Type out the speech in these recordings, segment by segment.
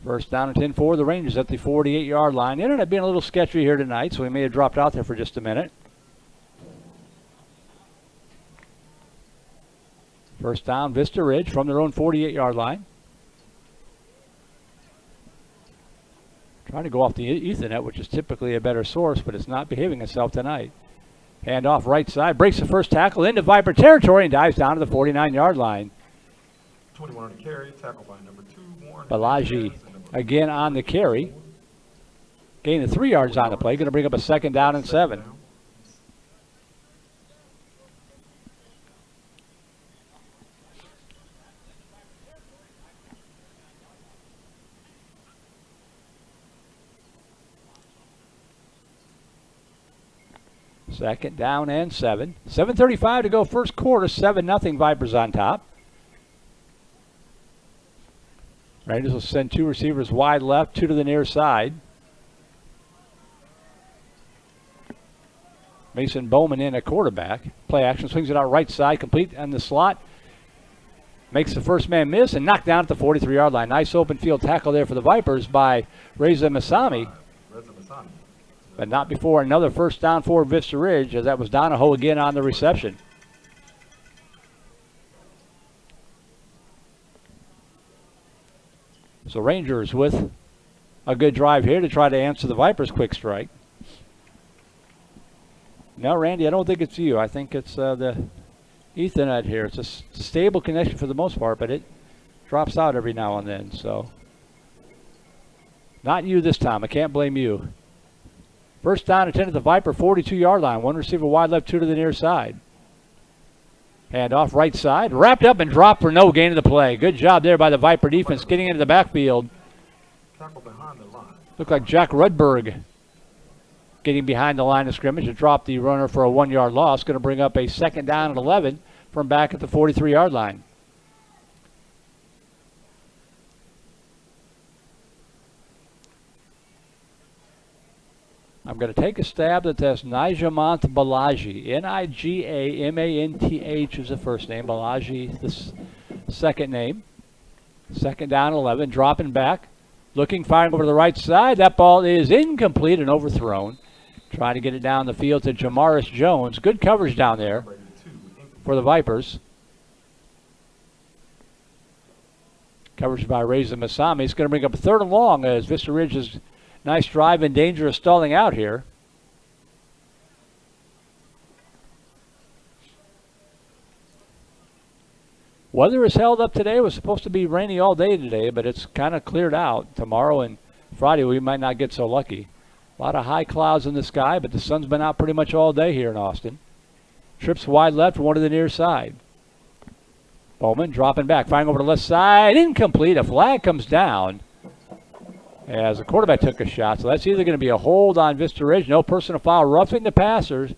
First down and 10 for the Rangers at the 48-yard line. It ended up being a little sketchy here tonight, so we may have dropped out there for just a minute. First down, Vista Ridge from their own 48-yard line. Trying to go off the Ethernet, which is typically a better source, but it's not behaving itself tonight. Hand off right side, breaks the first tackle into Viper territory and dives down to the 49-yard line. 21 on the carry, tackle by number 2, Warren. Balaji again on the carry. Gain of 3 yards on the play, going to bring up a second down and 7. Second down and 7. 7:35 to go first quarter, 7-0 Vipers on top. Rangers will send 2 receivers wide left, 2 to the near side. Mason Bowman in a quarterback. Play action, swings it out right side, complete on the slot. Makes the first man miss and knocked down at the 43-yard line. Nice open field tackle there for the Vipers by Reza Masami. But not before another first down for Vista Ridge, as that was Donahoe again on the reception. So Rangers with a good drive here to try to answer the Vipers' quick strike. No, Randy, I don't think it's you. I think it's the Ethernet here. It's a stable connection for the most part, but it drops out every now and then. So not you this time. I can't blame you. First down and 10 at the Viper 42-yard line. 1 receiver wide left, 2 to the near side. Hand off right side. Wrapped up and dropped for no gain of the play. Good job there by the Viper defense getting into the backfield. Looked like Jack Rudberg getting behind the line of scrimmage to drop the runner for a 1-yard loss. Going to bring up a second down and 11 from back at the 43-yard line. I'm going to take a stab at this. Nijamant Balaji. Nigamanth is the first name. Balaji, the second name. Second down, 11. Dropping back. Looking, firing over to the right side. That ball is incomplete and overthrown. Trying to get it down the field to Jamaris Jones. Good coverage down there for the Vipers. Coverage by Reza Masami. It's going to bring up a 3rd and long as Vista Ridge is nice drive in danger of stalling out here. Weather is held up today. It was supposed to be rainy all day today, but it's kind of cleared out. Tomorrow and Friday we might not get so lucky. A lot of high clouds in the sky, but the sun's been out pretty much all day here in Austin. Trips wide left, 1 to the near side. Bowman dropping back, firing over to the left side. Incomplete. A flag comes down as the quarterback took a shot. So that's either going to be a hold on Vista Ridge, no personal foul, roughing the passers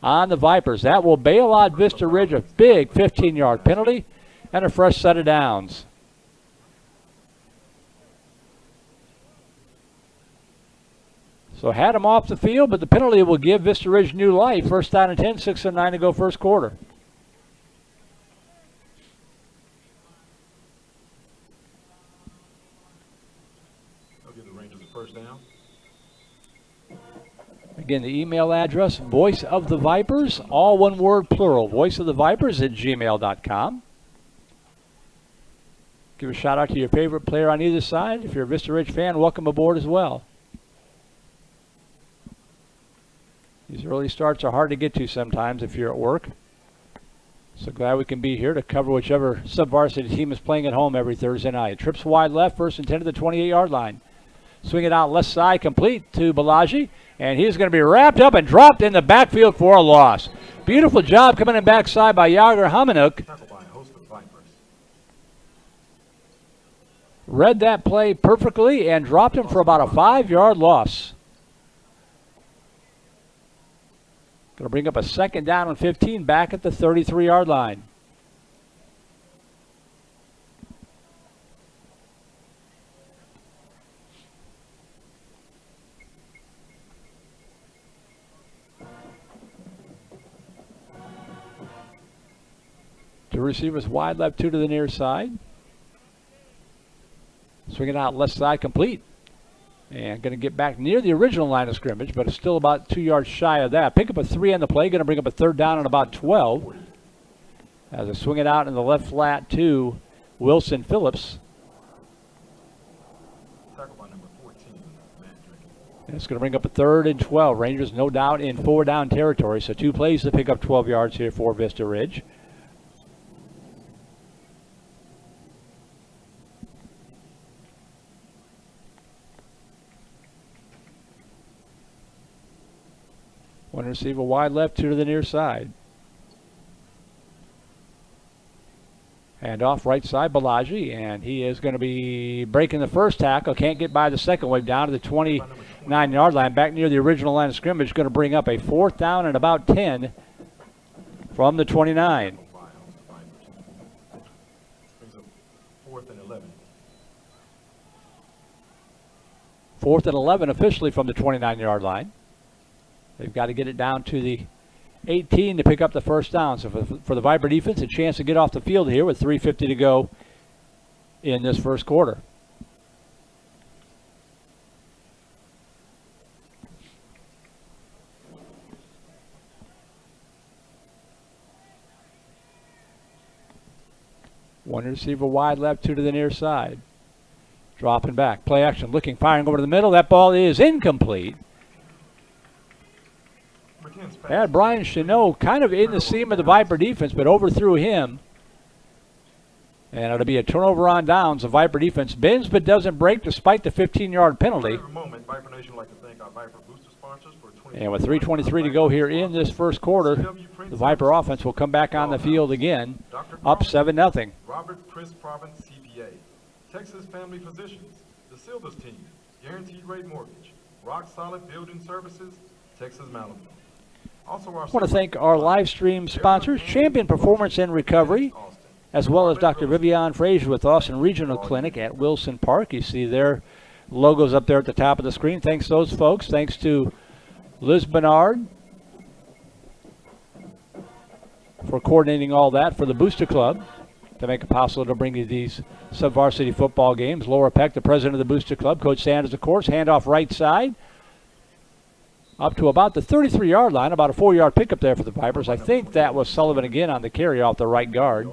on the Vipers. That will bail out Vista Ridge, a big 15-yard penalty and a fresh set of downs. So had him off the field, but the penalty will give Vista Ridge new life. First down and 10, 6:09 to go first quarter. First down. Again, the email address, Voice of the Vipers, all one word plural, voiceofthevipers@gmail.com. Give a shout out to your favorite player on either side. If you're a Vista Ridge fan, welcome aboard as well. These early starts are hard to get to sometimes if you're at work. So glad we can be here to cover whichever sub-varsity team is playing at home every Thursday night. Trips wide left, 1st and 10 to the 28-yard line. Swing it out left side, complete to Balaji, and he's going to be wrapped up and dropped in the backfield for a loss. Beautiful job coming in backside by Yager Hamanuk. Read that play perfectly and dropped him for about a 5-yard loss. Going to bring up a second down and 15 back at the 33-yard line. Two receivers wide left, 2 to the near side. Swing it out left side, complete. And going to get back near the original line of scrimmage, but it's still about 2 yards shy of that. Pick up a 3 on the play, going to bring up a third down on about 12. As I swing it out in the left flat to Wilson Phillips. Tackle by number 14, And it's going to bring up a 3rd and 12. Rangers no doubt in 4-down territory, so 2 plays to pick up 12 yards here for Vista Ridge. One receiver wide left, 2 to the near side. Hand off right side, Balaji, and he is going to be breaking the first tackle. Can't get by the second wave, down to the 29-yard line, back near the original line of scrimmage. Going to bring up a 4th down and about 10 from the 29. Brings up 4th and 11. 4th and 11 officially from the 29-yard line. They've got to get it down to the 18 to pick up the first down. So for the Viper defense, a chance to get off the field here with 3:50 to go in this first quarter. One receiver wide left, 2 to the near side. Dropping back, play action, looking, firing over to the middle. That ball is incomplete. Had Brian Chenot kind of in the seam of the Viper defense, but overthrew him. And it'll be a turnover on downs. The Viper defense bends but doesn't break despite the 15-yard penalty. And with 3:23 to go here in this first quarter, the Viper offense will come back on the field again, up 7-0. Robert Chris Province, CPA. Texas Family Physicians. The Silvers Team. Guaranteed Rate Mortgage. Rock Solid Building Services. Texas Malibu. I want to thank our live stream sponsors, Champion Performance and Recovery, as well as Dr. Vivian Frazier with Austin Regional Clinic at Wilson Park. You see their logos up there at the top of the screen. Thanks to those folks. Thanks to Liz Bernard for coordinating all that for the Booster Club to make it possible to bring you these sub-varsity football games. Laura Peck, the president of the Booster Club. Coach Sanders, of course. Handoff right side. Up to about the 33-yard line, about a 4-yard pickup there for the Vipers. I think that was Sullivan again on the carry off the right guard.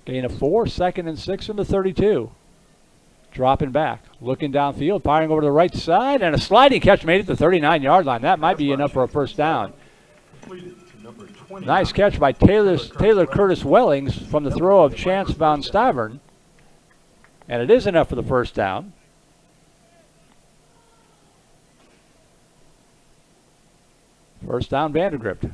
Gain of 4, 2nd and 6 from the 32. Dropping back, looking downfield, firing over to the right side, and a sliding catch made it to the 39-yard line. That might be enough for a first down. Nice catch by Taylor Curtis Wellings from the throw of Chance Van Stavern. And it is enough for the first down. First down, VANDEGRIFT.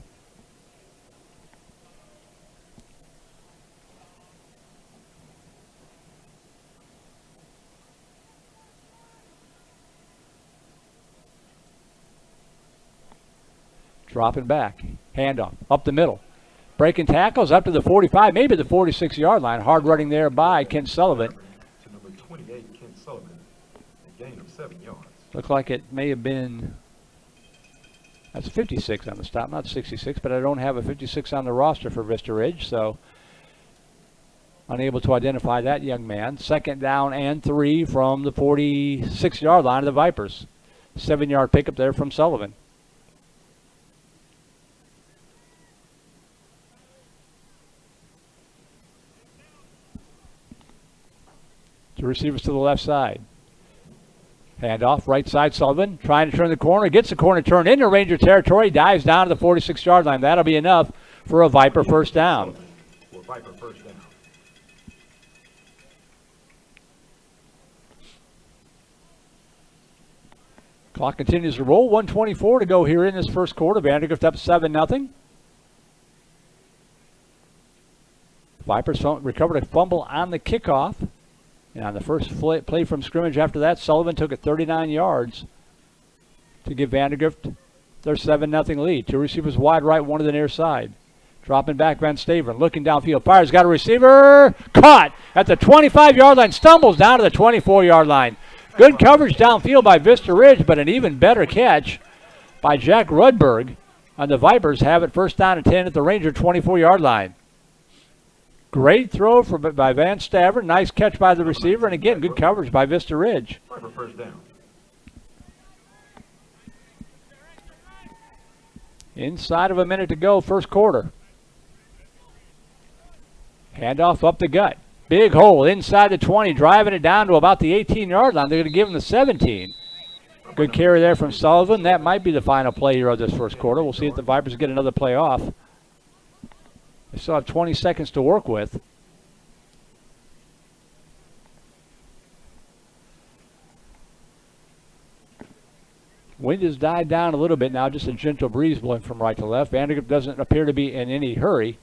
Dropping back, handoff, up the middle. Breaking tackles up to the 45, maybe the 46-yard line. Hard running there by Kent Sullivan. To number 28, Kent Sullivan, a gain of 7 yards. Looked like it may have been, that's 56 on the stop, not 66, but I don't have a 56 on the roster for Vista Ridge, so unable to identify that young man. 2nd down and 3 from the 46-yard line of the Vipers. 7-yard pickup there from Sullivan. Two receivers to the left side. Handoff, right side, Sullivan trying to turn the corner, gets the corner turned into Ranger territory, dives down to the 46-yard line. That'll be enough for a Viper first down. Clock continues to roll, 1:24 to go here in this first quarter. VANDEGRIFT up 7-0. Vipers recovered a fumble on the kickoff. And on the first play from scrimmage after that, Sullivan took it 39 yards to give VANDEGRIFT their 7-0 lead. Two receivers wide right, one to the near side. Dropping back, Van Staveren looking downfield. Fires, got a receiver. Caught at the 25-yard line. Stumbles down to the 24-yard line. Good coverage downfield by Vista Ridge, but an even better catch by Jack Rudberg. And the Vipers have it first down and 10 at the Ranger 24-yard line. Great throw by Van Stavern. Nice catch by the receiver. And again, good coverage by Vista Ridge. First down. Inside of a minute to go, first quarter. Handoff up the gut. Big hole inside the 20, driving it down to about the 18-yard line. They're going to give him the 17. Good carry there from Sullivan. That might be the final play here of this first quarter. We'll see if the Vipers get another play off. They still have 20 seconds to work with. Wind has died down a little bit now, just a gentle breeze blowing from right to left. VANDEGRIFT doesn't appear to be in any hurry.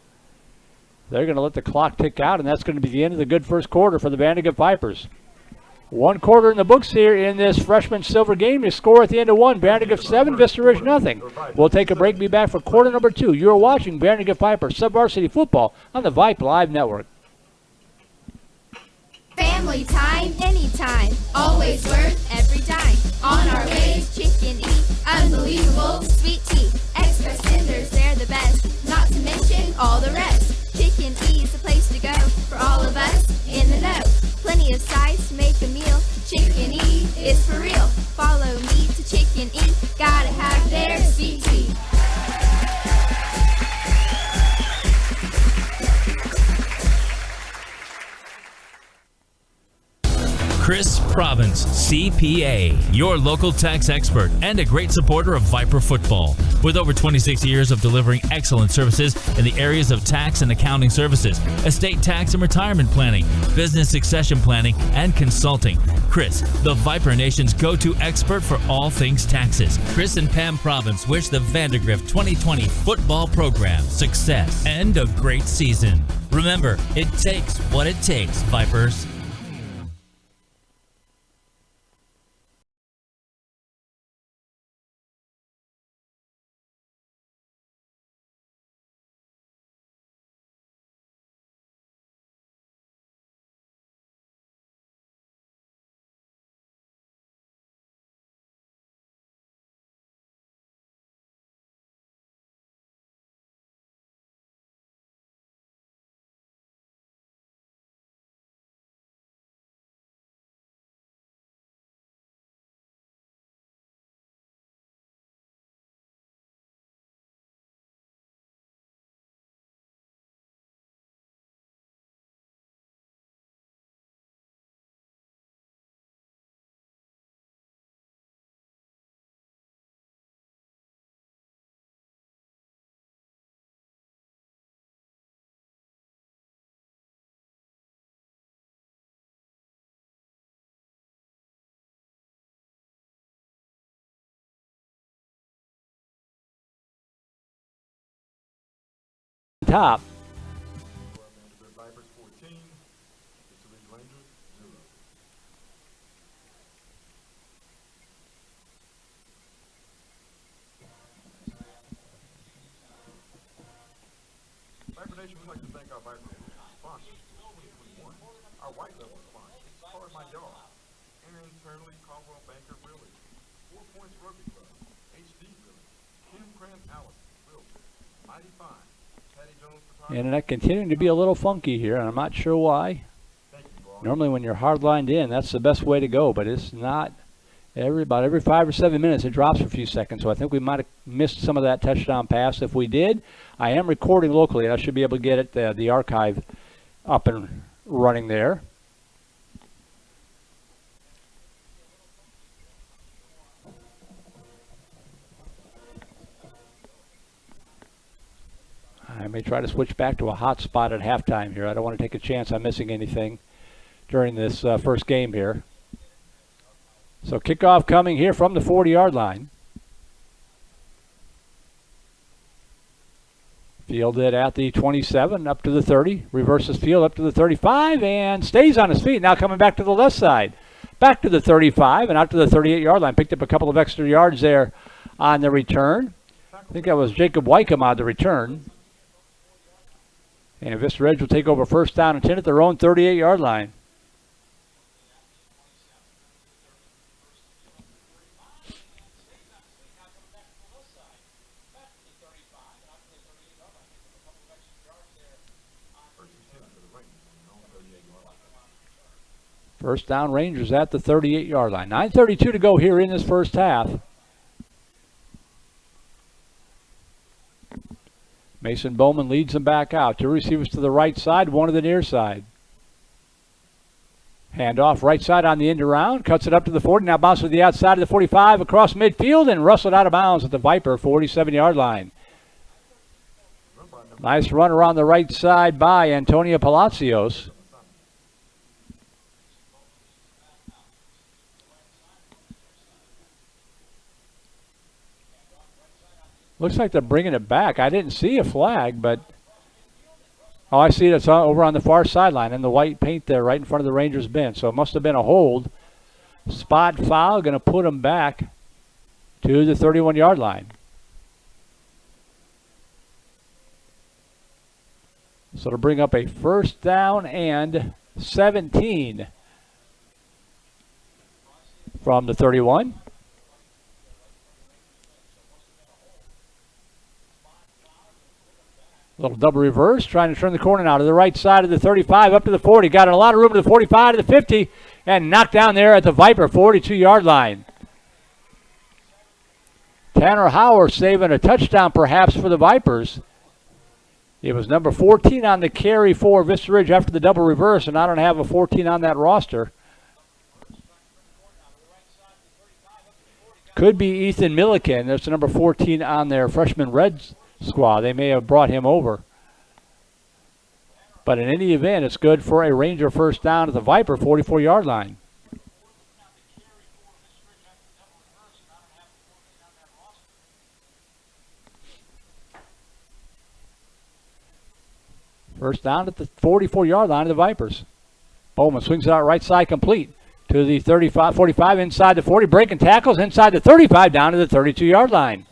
They're going to let the clock tick out, and that's going to be the end of the good first quarter for the VANDEGRIFT Vipers. One quarter in the books here in this freshman silver game. The score at the end of one, VANDEGRIFT 7, Vista Ridge nothing. We'll take a break, be back for quarter number 2. You're watching VANDEGRIFT Vipers Sub-Varsity Football on the Vype Live Network. Family time, anytime, always worth every dime. On our way, chicken eat, unbelievable sweet tea. Express tenders, they're the best, not to mention all the rest. Chicken E's the place to go for all of us in the know. Plenty of size to make a meal. Chicken E is for real. Follow me to Chicken E. Gotta have their sweet tea. Chris Province, CPA, your local tax expert and a great supporter of Viper football. With over 26 years of delivering excellent services in the areas of tax and accounting services, estate tax and retirement planning, business succession planning, and consulting. Chris, the Viper Nation's go-to expert for all things taxes. Chris and Pam Province wish the VANDEGRIFT 2020 football program success and a great season. Remember, it takes what it takes, Vipers. Top. Vipers 14, Vista Ridge Rangers 0. Viper Nation, we'd like to thank our Viper sponsors for 2021. Our white level sponsors, Card My Yard, and internally Caldwell Banker Realty, 4 Points Rugby Club, HD Realty, Kim Cram Allison Realty, Mighty Fine, Patty Jones Photography. Internet continuing to be a little funky here, and I'm not sure why. Normally when you're hard lined in, that's the best way to go, but it's not. About every 5 or 7 minutes, it drops for a few seconds, so I think we might have missed some of that touchdown pass. If we did, I am recording locally, and I should be able to get it, the archive up and running there. I may try to switch back to a hot spot at halftime here. I don't want to take a chance on missing anything during this first game here. So kickoff coming here from the 40-yard line. Fielded at the 27, up to the 30. Reverses field up to the 35 and stays on his feet. Now coming back to the left side. Back to the 35 and out to the 38-yard line. Picked up a couple of extra yards there on the return. I think that was Jacob Wycombe on the return. And Vista Ridge will take over first down and 10 at their own 38-yard line. First down, Rangers at the 38-yard line. 9:32 to go here in this first half. Mason Bowman leads them back out. Two receivers to the right side, one to the near side. Handoff right side on the end around. Cuts it up to the 40. Now bounces to the outside of the 45 across midfield and rustled out of bounds at the Viper 47-yard line. Nice run around the right side by Antonio Palacios. Looks like they're bringing it back. I didn't see a flag, but... Oh, I see it. It's over on the far sideline in the white paint there right in front of the Rangers bench. So it must have been a hold. Spot foul. Going to put them back to the 31-yard line. So it'll bring up a first down and 17 from the 31. Little double reverse, trying to turn the corner now to the right side of the 35, up to the 40. Got a lot of room to the 45 to the 50, and knocked down there at the Viper 42-yard line. Tanner Hauer saving a touchdown perhaps for the Vipers. It was number 14 on the carry for Vista Ridge after the double reverse, and I don't have a 14 on that roster. Could be Ethan Milliken. There's the number 14 on their freshman Reds squad. They may have brought him over. But in any event, it's good for a Ranger first down at the Viper 44-yard line. First down at the 44-yard line of the Vipers. Bowman swings it out right side complete to the 35, 45 inside the 40, breaking tackles inside the 35 down to the 32-yard line.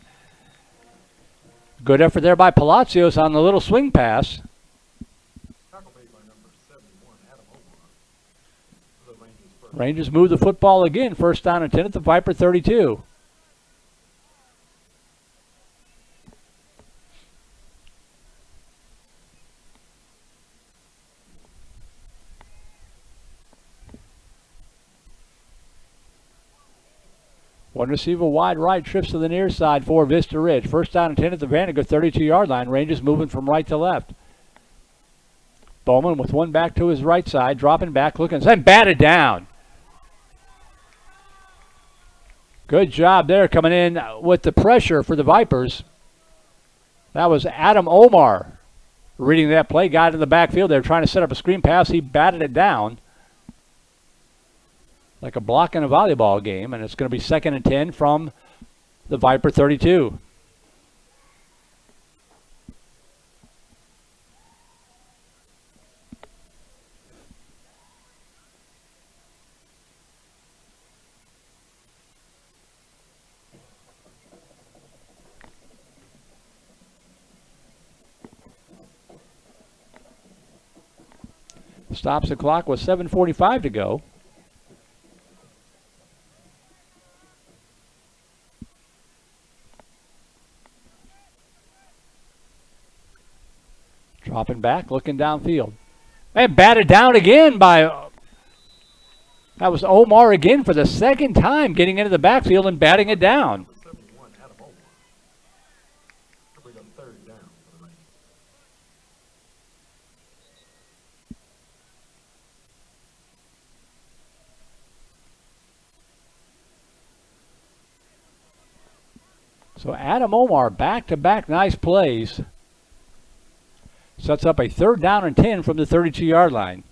Good effort there by Palacios on the little swing pass. Rangers move the football again. First down and 10 at the Viper 32. One receiver wide right, trips to the near side for Vista Ridge. First down and 10 at the Vandegrifts 32-yard line. Rangers moving from right to left. Bowman with one back to his right side, dropping back, looking, and batted down. Good job there coming in with the pressure for the Vipers. That was Adam Omar reading that play. Got in the backfield. They were trying to set up a screen pass. He batted it down like a block in a volleyball game, and it's going to be second and 10 from the Viper 32. Stops the clock with 7:45 to go. Dropping back, looking downfield. And batted down again by, that was Omar again for the second time getting into the backfield and batting it down. So Adam Omar, back-to-back nice plays. Sets up a third down and 10 from the 32-yard line.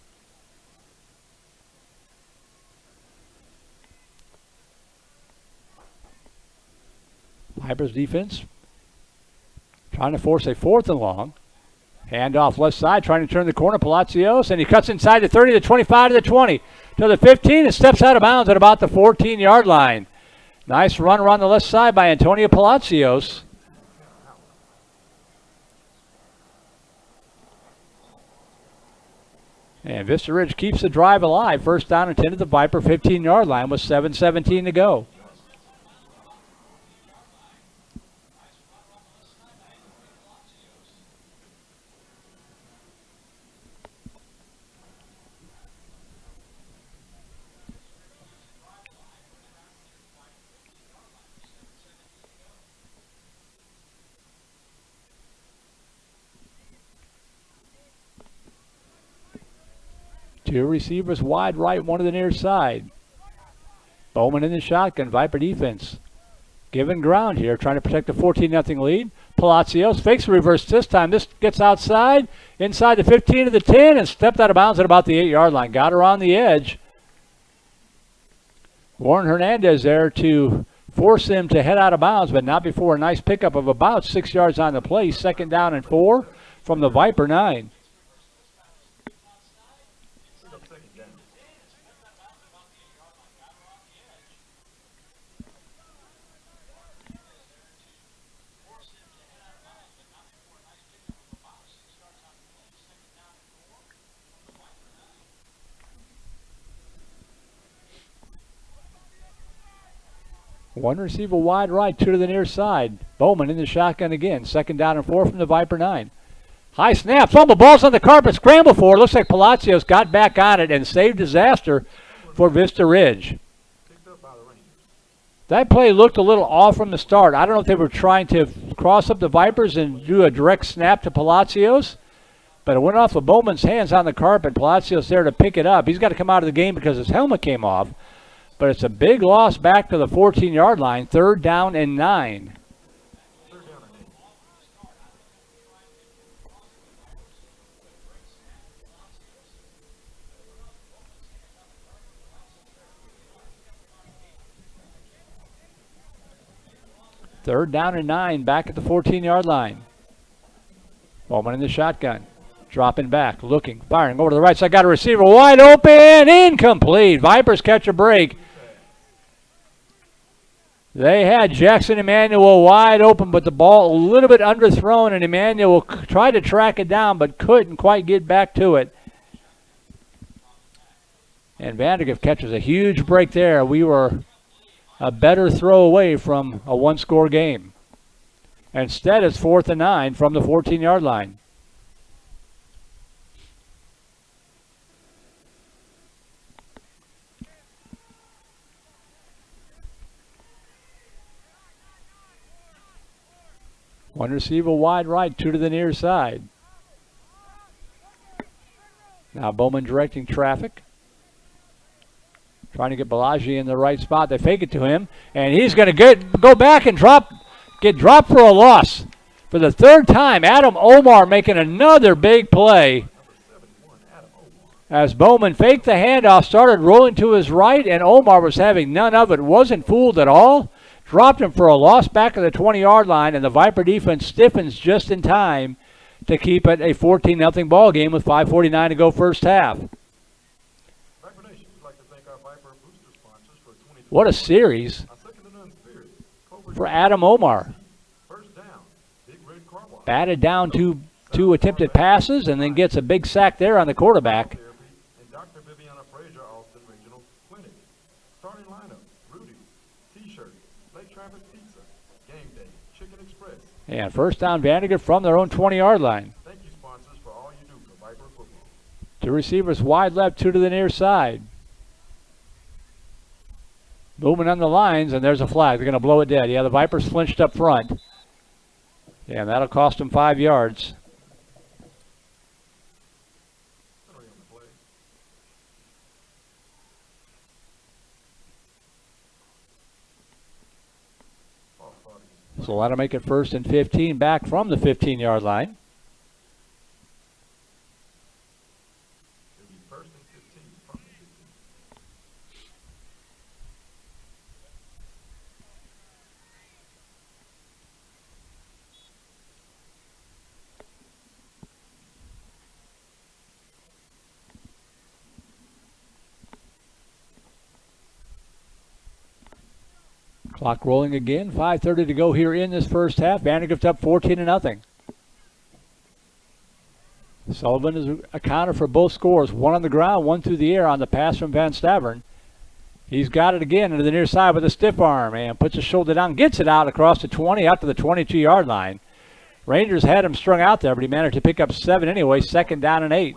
Vipers defense trying to force a fourth and long. Handoff left side, trying to turn the corner. Palacios, and he cuts inside the 30, the 25 to the 20, to the 15, and steps out of bounds at about the 14-yard line. Nice run around the left side by Antonio Palacios. And Vista Ridge keeps the drive alive. First down and 10 at the Viper 15-yard line with 7:17 to go. Two receivers wide right, one to the near side. Bowman in the shotgun. Viper defense giving ground here, trying to protect the 14-0 lead. Palacios fakes a reverse this time. This gets outside, inside the 15 to the 10, and stepped out of bounds at about the 8-yard line. Got her on the edge. Warren Hernandez there to force him to head out of bounds, but not before a nice pickup of about 6 yards on the play. 2nd down and 4 from the Viper 9. One receiver wide right, two to the near side. Bowman in the shotgun again. 2nd down and 4 from the Viper 9. High snap. Fumble. Ball's on the carpet. Scramble for it. Looks like Palacios got back on it and saved disaster for Vista Ridge. That play looked a little off from the start. I don't know if they were trying to cross up the Vipers and do a direct snap to Palacios, but it went off of Bowman's hands on the carpet. Palacios there to pick it up. He's got to come out of the game because his helmet came off. But it's a big loss back to the 14-yard line. 3rd down and 9. Third down and 9 back at the 14-yard line. Bowman in the shotgun. Dropping back, looking, firing over to the right side. Got a receiver wide open. Incomplete. Vipers catch a break. They had Jackson Emmanuel wide open, but the ball a little bit underthrown, and Emmanuel tried to track it down, but couldn't quite get back to it. And VANDEGRIFT catches a huge break there. We were a better throw away from a one-score game. Instead, it's 4th and 9 from the 14-yard line. One receiver wide right, two to the near side. Now Bowman directing traffic. Trying to get Balaji in the right spot. They fake it to him, and he's going to go back and get dropped for a loss. For the 3rd time, Adam Omar making another big play. As Bowman faked the handoff, started rolling to his right, and Omar was having none of it. Wasn't fooled at all. Dropped him for a loss back at the 20-yard line, and the Viper defense stiffens just in time to keep it a 14-0 ball game with 5:49 to go first half. What a series for Adam Omar. Batted down two attempted passes and then gets a big sack there on the quarterback. And first down, VANDEGRIFT from their own 20-yard line. Thank you, sponsors, for all you do for Viper football. Two receivers wide left, two to the near side. Moving on the lines, and there's a flag. They're going to blow it dead. Yeah, the Vipers flinched up front. Yeah, and that'll cost them 5 yards. So that'll make it 1st and 15 back from the 15-yard line. Clock rolling again. 5:30 to go here in this first half. VANDEGRIFT up 14-0. Sullivan is accounted for both scores. One on the ground, one through the air on the pass from Van Stavern. He's got it again into the near side with a stiff arm and puts his shoulder down, gets it out across the 20, out to the 22-yard line. Rangers had him strung out there, but he managed to pick up 7 anyway. 2nd down and 8.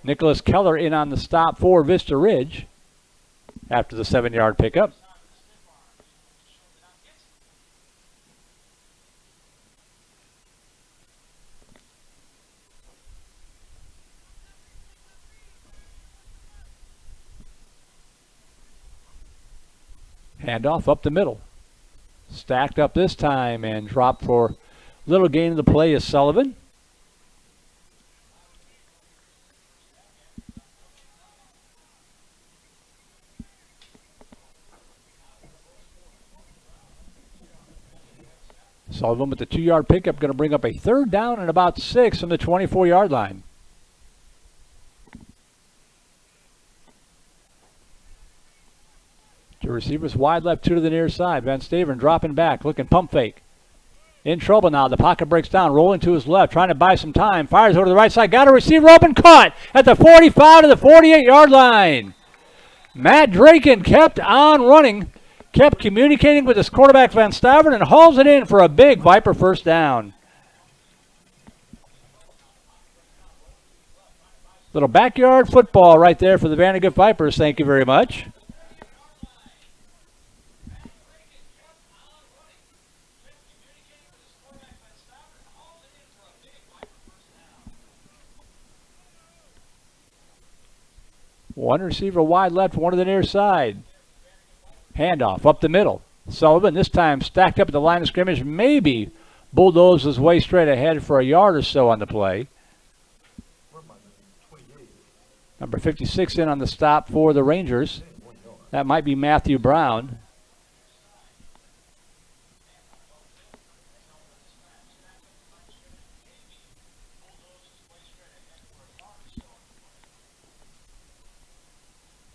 Nicholas Keller in on the stop for Vista Ridge after the 7-yard pickup. Handoff up the middle. Stacked up this time and dropped for little gain of the play is Sullivan. Sullivan with the 2-yard pickup, going to bring up a 3rd down and about 6 from the 24-yard line. Two receivers wide left, 2 to the near side. Van Staveren dropping back, looking pump fake. In trouble now. The pocket breaks down, rolling to his left, trying to buy some time. Fires over to the right side. Got a receiver open, caught at the 45 to the 48-yard line. Matt Draken kept on running, kept communicating with his quarterback Van Staveren, and hauls it in for a big Viper first down. Little backyard football right there for the VandeGrift Vipers. Thank you very much. One receiver wide left, 1 to the near side. Handoff up the middle. Sullivan this time stacked up at the line of scrimmage. Maybe bulldozed his way straight ahead for a yard or so on the play. Number 56 in on the stop for the Rangers. That might be Matthew Brown.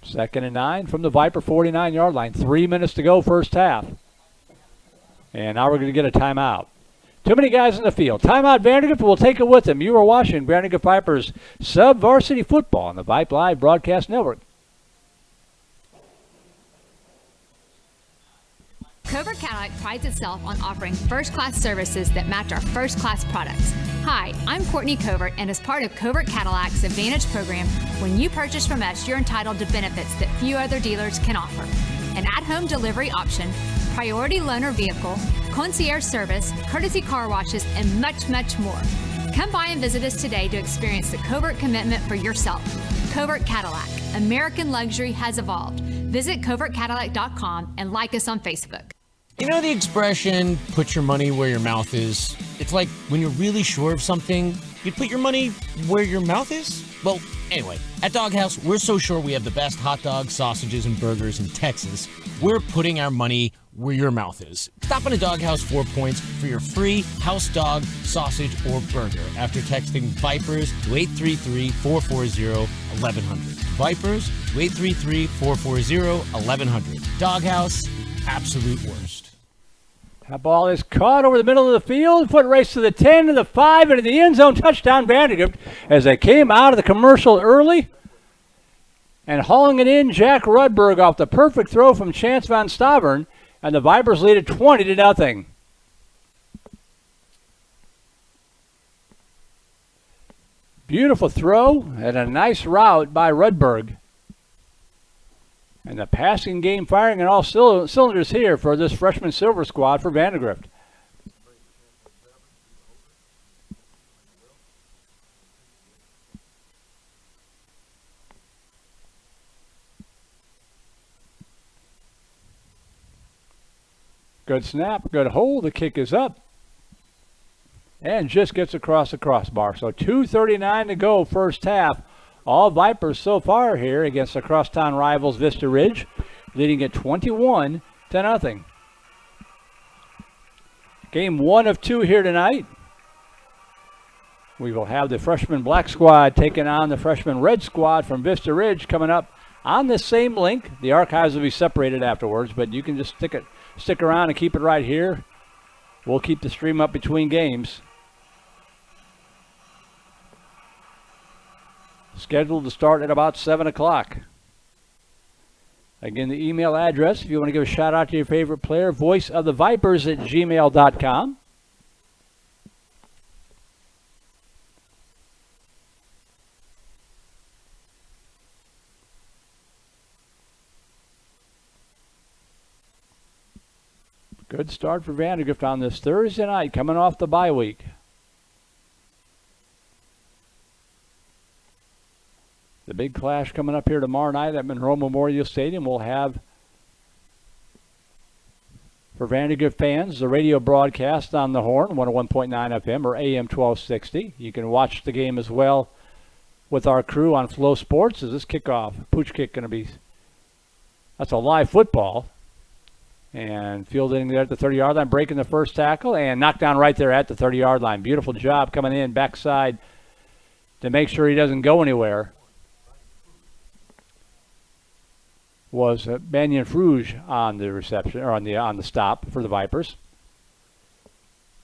Second and 9 from the Viper 49-yard line. 3 minutes to go, first half. And now we're going to get a timeout. Too many guys in the field. Timeout, VandeGrift will take it with them. You are watching VandeGrift Vipers Sub-Varsity Football on the Vype Live Broadcast Network. Covert Cadillac prides itself on offering first-class services that match our first-class products. Hi, I'm Courtney Covert, and as part of Covert Cadillac's Advantage program, when you purchase from us, you're entitled to benefits that few other dealers can offer. An at-home delivery option, priority loaner vehicle, concierge service, courtesy car washes, and much, much more. Come by and visit us today to experience the Covert commitment for yourself. Covert Cadillac. American luxury has evolved. Visit covertcadillac.com and like us on Facebook. You know the expression, put your money where your mouth is? It's like when you're really sure of something, you put your money where your mouth is? Well, anyway, at Doghouse, we're so sure we have the best hot dogs, sausages, and burgers in Texas, we're putting our money where your mouth is. Stop in a Doghouse 4 Points for your free house dog, sausage, or burger after texting VIPERS to 833-440-1100. VIPERS to 833-440-1100. Doghouse, absolute worst. That ball is caught over the middle of the field. Foot race to the 10, to the 5, into the end zone. Touchdown, VandeGrift, as they came out of the commercial early. And hauling it in, Jack Rudberg off the perfect throw from Chance Van Staveren. And the Vipers lead it 20-0. Beautiful throw and a nice route by Rudberg. And the passing game firing on all cylinders here for this freshman silver squad for VandeGrift. Good snap, good hold. The kick is up. And just gets across the crossbar. So 2:39 to go, first half. All Vipers so far here against the crosstown rivals Vista Ridge, leading at 21-0. Game 1 of 2 here tonight. We will have the freshman black squad taking on the freshman red squad from Vista Ridge coming up on this same link. The archives will be separated afterwards, but you can just stick around and keep it right here. We'll keep the stream up between games. Scheduled to start at about 7 o'clock. Again, the email address, if you want to give a shout out to your favorite player, voiceofthevipers@gmail.com. Good start for VandeGrift on this Thursday night, coming off the bye week. The big clash coming up here tomorrow night at Monroe Memorial Stadium. We'll have For VANDEGRIFT fans, the radio broadcast on the Horn, 101.9 FM or AM 1260. You can watch the game as well with our crew on Flow Sports. Is this kickoff? Pooch kick going to be... That's a live football. And fielding there at the 30-yard line, breaking the first tackle, and knocked down right there at the 30-yard line. Beautiful job coming in backside to make sure he doesn't go anywhere. Was Banyan Fruge on the reception, or on the stop for the Vipers.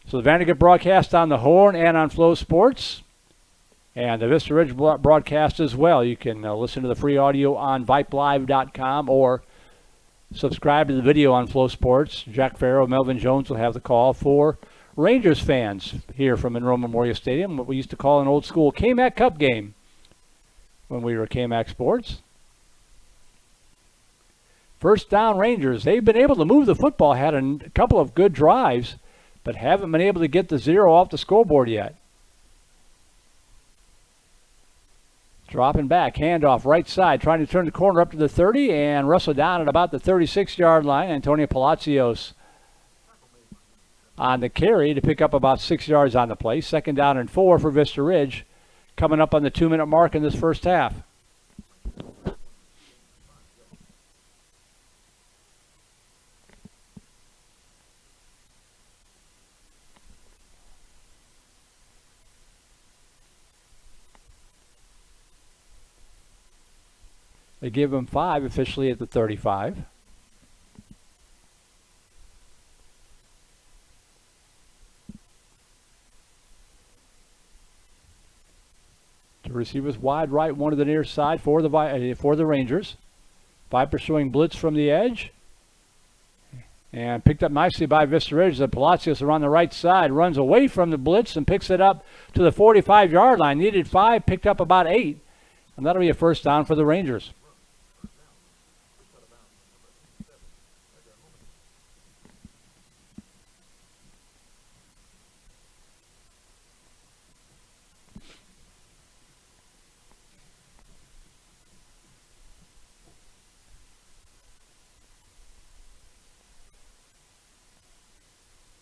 So the VANDEGRIFT broadcast on the Horn and on Flow Sports, and the Vista Ridge broadcast as well. You can listen to the free audio on VipeLive.com or subscribe to the video on Flow Sports. Jack Farrow, Melvin Jones will have the call for Rangers fans here from Monroe Memorial Stadium, what we used to call an old school KMAC Cup game when we were KMAC Sports. First down Rangers. They've been able to move the football, had a couple of good drives, but haven't been able to get the 0 off the scoreboard yet. Dropping back, handoff right side, trying to turn the corner up to the 30 and wrestle down at about the 36-yard line. Antonio Palacios on the carry to pick up about 6 yards on the play. 2nd down and 4 for Vista Ridge, coming up on the 2-minute mark in this first half. They give him 5 officially at the 35. The receivers wide right, one to the near side for the Rangers. Vipers showing blitz from the edge. And picked up nicely by Vista Ridge. The Palacios are on the right side, runs away from the blitz and picks it up to the 45-yard line. Needed 5, picked up about 8. And that'll be a first down for the Rangers.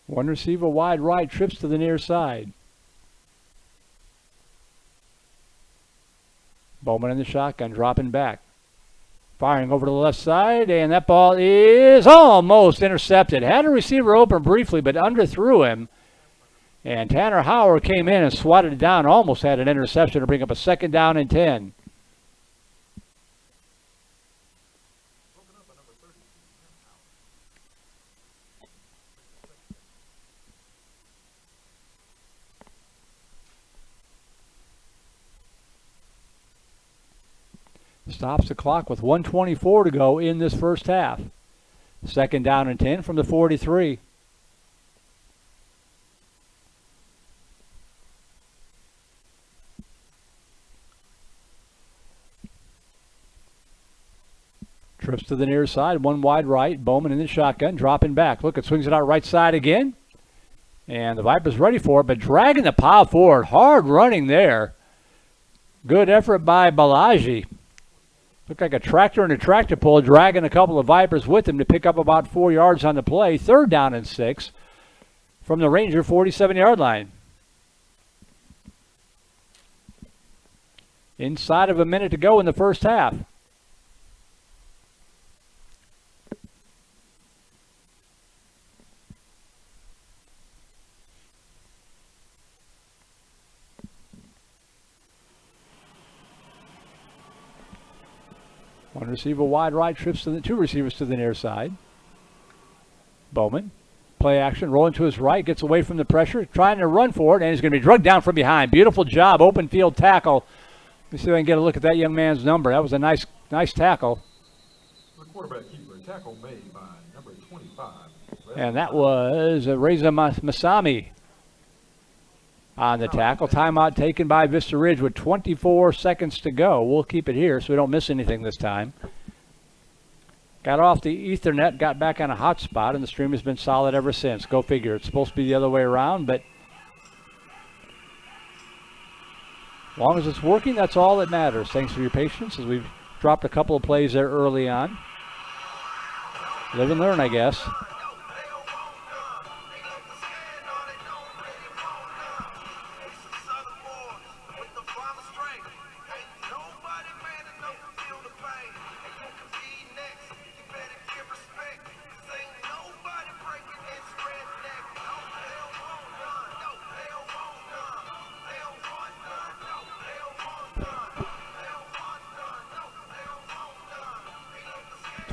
One receiver wide right, trips to the near side. Bowman in the shotgun, dropping back. Firing over to the left side, and that ball is almost intercepted. Had a receiver open briefly, but underthrew him. And Tanner Howard came in and swatted it down, almost had an interception to bring up a 2nd down and 10. Stops the clock with 1:24 to go in this first half. 2nd down and 10 from the 43. Trips to the near side, one wide right. Bowman in the shotgun, dropping back. Look, it swings it out right side again. And the Vipers ready for it, but dragging the pile forward. Hard running there. Good effort by Balaji. Looked like a tractor and a tractor pull, dragging a couple of Vipers with him to pick up about 4 yards on the play. 3rd down and 6 from the Ranger 47-yard line. Inside of a minute to go in the first half. One receiver wide right, trips to the 2 receivers to the near side. Bowman, play action, rolling to his right, gets away from the pressure, trying to run for it, and he's going to be drugged down from behind. Beautiful job, open field tackle. Let me see if I can get a look at that young man's number. That was a nice tackle. The quarterback keeper, tackle made by number 25. And that was Reza Masami on the tackle. Timeout taken by Vista Ridge with 24 seconds to go. We'll keep it here so we don't miss anything this time. Got off the Ethernet, got back on a hot spot, and the stream has been solid ever since. Go figure. It's supposed to be the other way around, but as long as it's working, that's all that matters. Thanks for your patience as we've dropped a couple of plays there early on. Live and learn, I guess.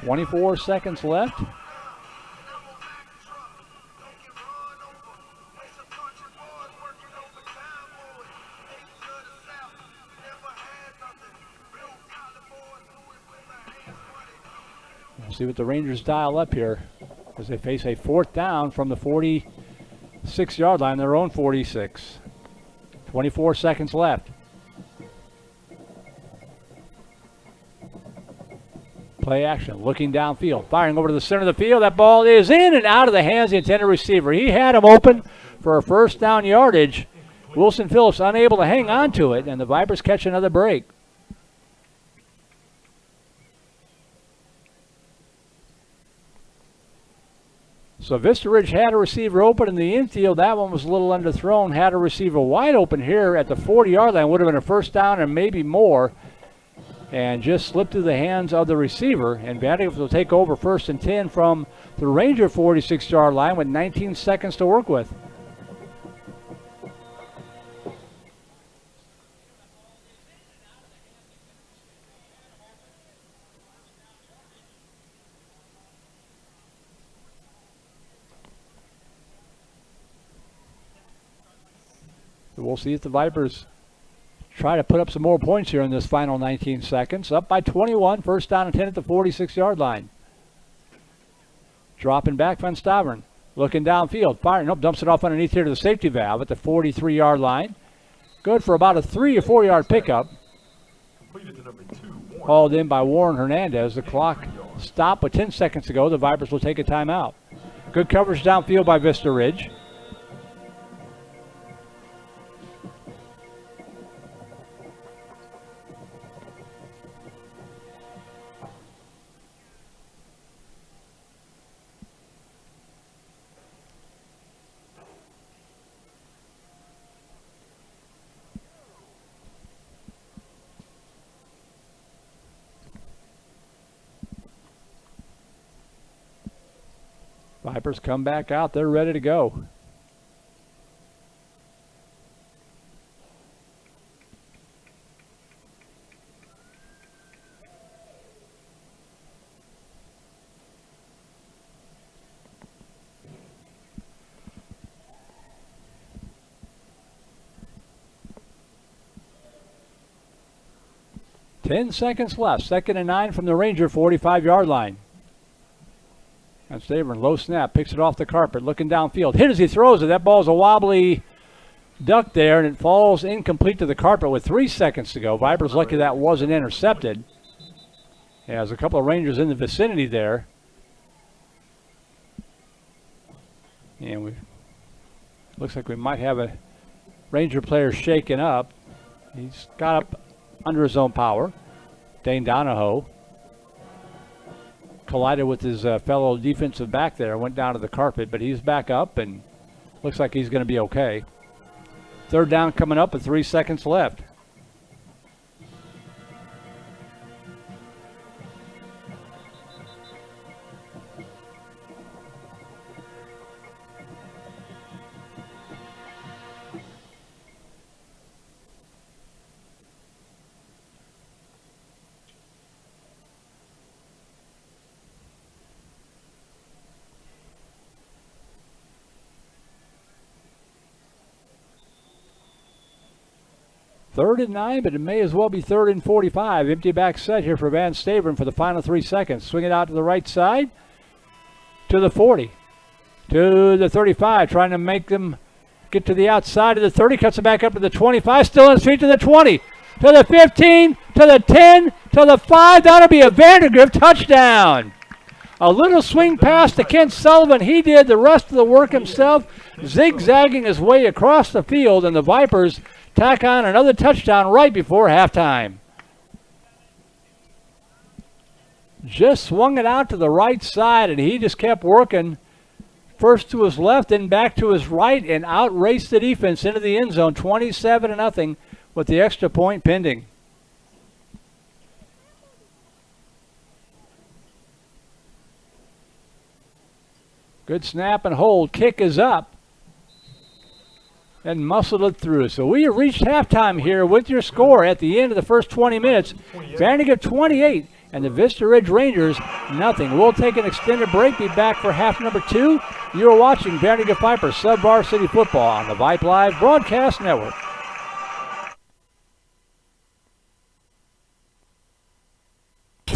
"24 seconds left. We'll see what the Rangers dial up here as they face a 4th down from the 46-yard line, their own 46. 24 seconds left. Play action, looking downfield, firing over to the center of the field. That ball is in and out of the hands of the intended receiver. He had him open for a 1st down yardage. Wilson Phillips unable to hang on to it, and the Vipers catch another break. So Vista Ridge had a receiver open in the infield. That one was a little underthrown. Had a receiver wide open here at the 40-yard line. Would have been a 1st down and maybe more. And just slipped through the hands of the receiver. And VandeGrift will take over 1st and 10 from the Ranger 46-yard line with 19 seconds to work with. So we'll see if the Vipers try to put up some more points here in this final 19 seconds. Up by 21, 1st down and 10 at the 46-yard line. Dropping back, Van Staveren. Looking downfield, firing. Nope, dumps it off underneath here to the safety valve at the 43-yard line. Good for about a 3 or 4 yard pickup. Hauled in by Warren Hernandez. The clock stopped with 10 seconds to go. The Vipers will take a timeout. Good coverage downfield by Vista Ridge. Vipers come back out. They're ready to go. Ten seconds left. 2nd and 9 from the Ranger 45-yard line. And Stavern, low snap, picks it off the carpet, looking downfield. Hit as he throws it. That ball's a wobbly duck there, and it falls incomplete to the carpet with 3 seconds to go. Vipers lucky that wasn't intercepted. Yeah, there's a couple of Rangers in the vicinity there. And looks like we might have a Ranger player shaken up. He's got up under his own power. Dane Donahoe collided with his fellow defensive back there, went down to the carpet, but he's back up and looks like he's going to be okay. 3rd down coming up with 3 seconds left. Third and 9, but it may as well be 3rd and 45. Empty back set here for Van Staveren for the final 3 seconds. Swing it out to the right side, to the 40, to the 35, trying to make them get to the outside of the 30, cuts it back up to the 25, still on his feet to the 20, to the 15, to the 10, to the 5. That'll be a VandeGrift touchdown. A little swing pass to Kent Sullivan. He did the rest of the work himself, zigzagging his way across the field, and the Vipers tack on another touchdown right before halftime. Just swung it out to the right side, and he just kept working first to his left, then back to his right, and outraced the defense into the end zone, 27-0 with the extra point pending. Good snap and hold. Kick is up. And muscled it through. So we have reached halftime here with your score at the end of the first 20 minutes. Vandegrift 28 and the Vista Ridge Rangers nothing. We'll take an extended break. Be back for half number 2. You are watching Vandegrift Vipers Sub-Varsity Football on the Vype Live Broadcast Network.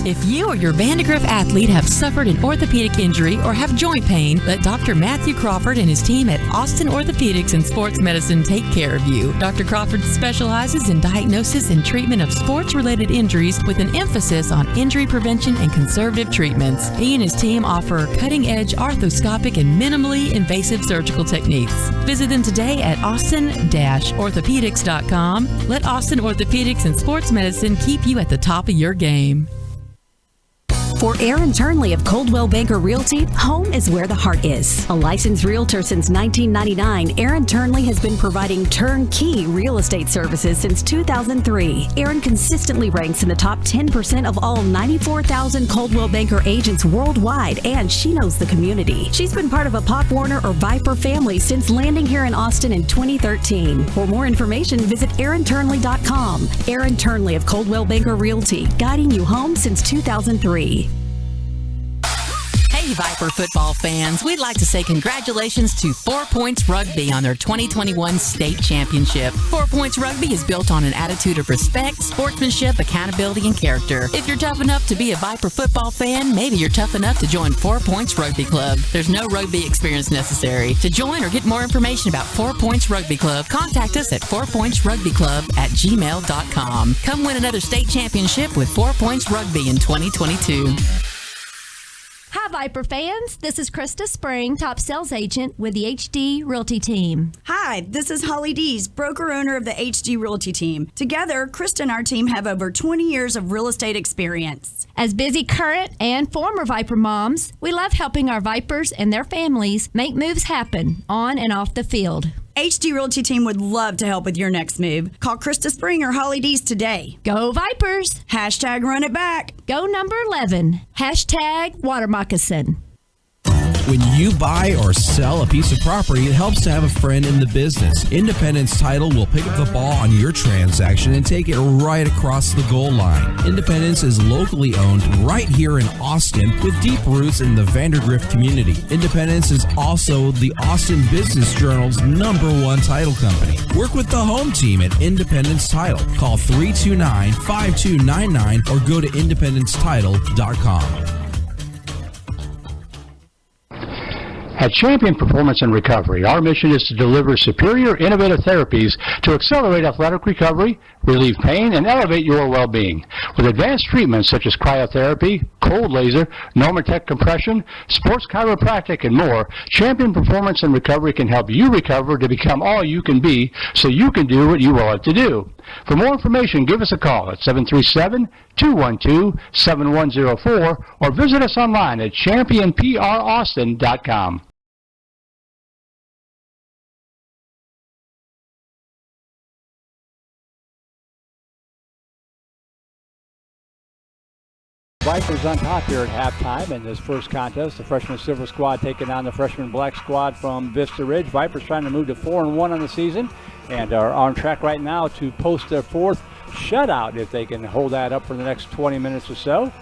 If you or your Vandegrift athlete have suffered an orthopedic injury or have joint pain, let Dr. Matthew Crawford and his team at Austin Orthopedics and Sports Medicine take care of you. Dr. Crawford specializes in diagnosis and treatment of sports-related injuries with an emphasis on injury prevention and conservative treatments. He and his team offer cutting-edge arthroscopic and minimally invasive surgical techniques. Visit them today at austin-orthopedics.com. Let Austin Orthopedics and Sports Medicine keep you at the top of your game. For Aaron Turnley of Coldwell Banker Realty, home is where the heart is. A licensed realtor since 1999, Aaron Turnley has been providing turnkey real estate services since 2003. Aaron consistently ranks in the top 10% of all 94,000 Coldwell Banker agents worldwide, and she knows the community. She's been part of a Pop Warner or Viper family since landing here in Austin in 2013. For more information, visit AaronTurnley.com. Aaron Turnley of Coldwell Banker Realty, guiding you home since 2003. Hey, Viper football fans, we'd like to say congratulations to 4 Points Rugby on their 2021 state championship. 4 Points Rugby is built on an attitude of respect, sportsmanship, accountability, and character. If you're tough enough to be a Viper football fan, maybe you're tough enough to join 4 Points Rugby Club. There's no rugby experience necessary. To join or get more information about 4 Points Rugby Club, contact us at 4pointsrugbyclub@gmail.com. Come win another state championship with 4 Points Rugby in 2022. Hi, Viper fans. This is Krista Spring, top sales agent with the HD Realty team. Hi, this is Holly Dees, broker-owner of the HD Realty team. Together, Krista and our team have over 20 years of real estate experience. As busy current and former Viper moms, we love helping our Vipers and their families make moves happen on and off the field. HD Realty team would love to help with your next move. Call Krista Spring or Holly Dees today. Go Vipers! Hashtag run it back. Go number 11. Hashtag water moccasin. When you buy or sell a piece of property, it helps to have a friend in the business. Independence Title will pick up the ball on your transaction and take it right across the goal line. Independence is locally owned right here in Austin with deep roots in the Vandergrift community. Independence is also the Austin Business Journal's #1 title company. Work with the home team at Independence Title. Call 329-5299 or go to independencetitle.com. At Champion Performance and Recovery, our mission is to deliver superior, innovative therapies to accelerate athletic recovery, relieve pain, and elevate your well-being. With advanced treatments such as cryotherapy, cold laser, Normatec compression, sports chiropractic, and more, Champion Performance and Recovery can help you recover to become all you can be so you can do what you love to do. For more information, give us a call at 737-212-7104 or visit us online at championpraustin.com. Vipers on top here at halftime in this first contest. The freshman silver squad taking on the freshman black squad from Vista Ridge. Vipers trying to move to 4-1 on the season and are on track right now to post their 4th shutout if they can hold that up for the next 20 minutes or so.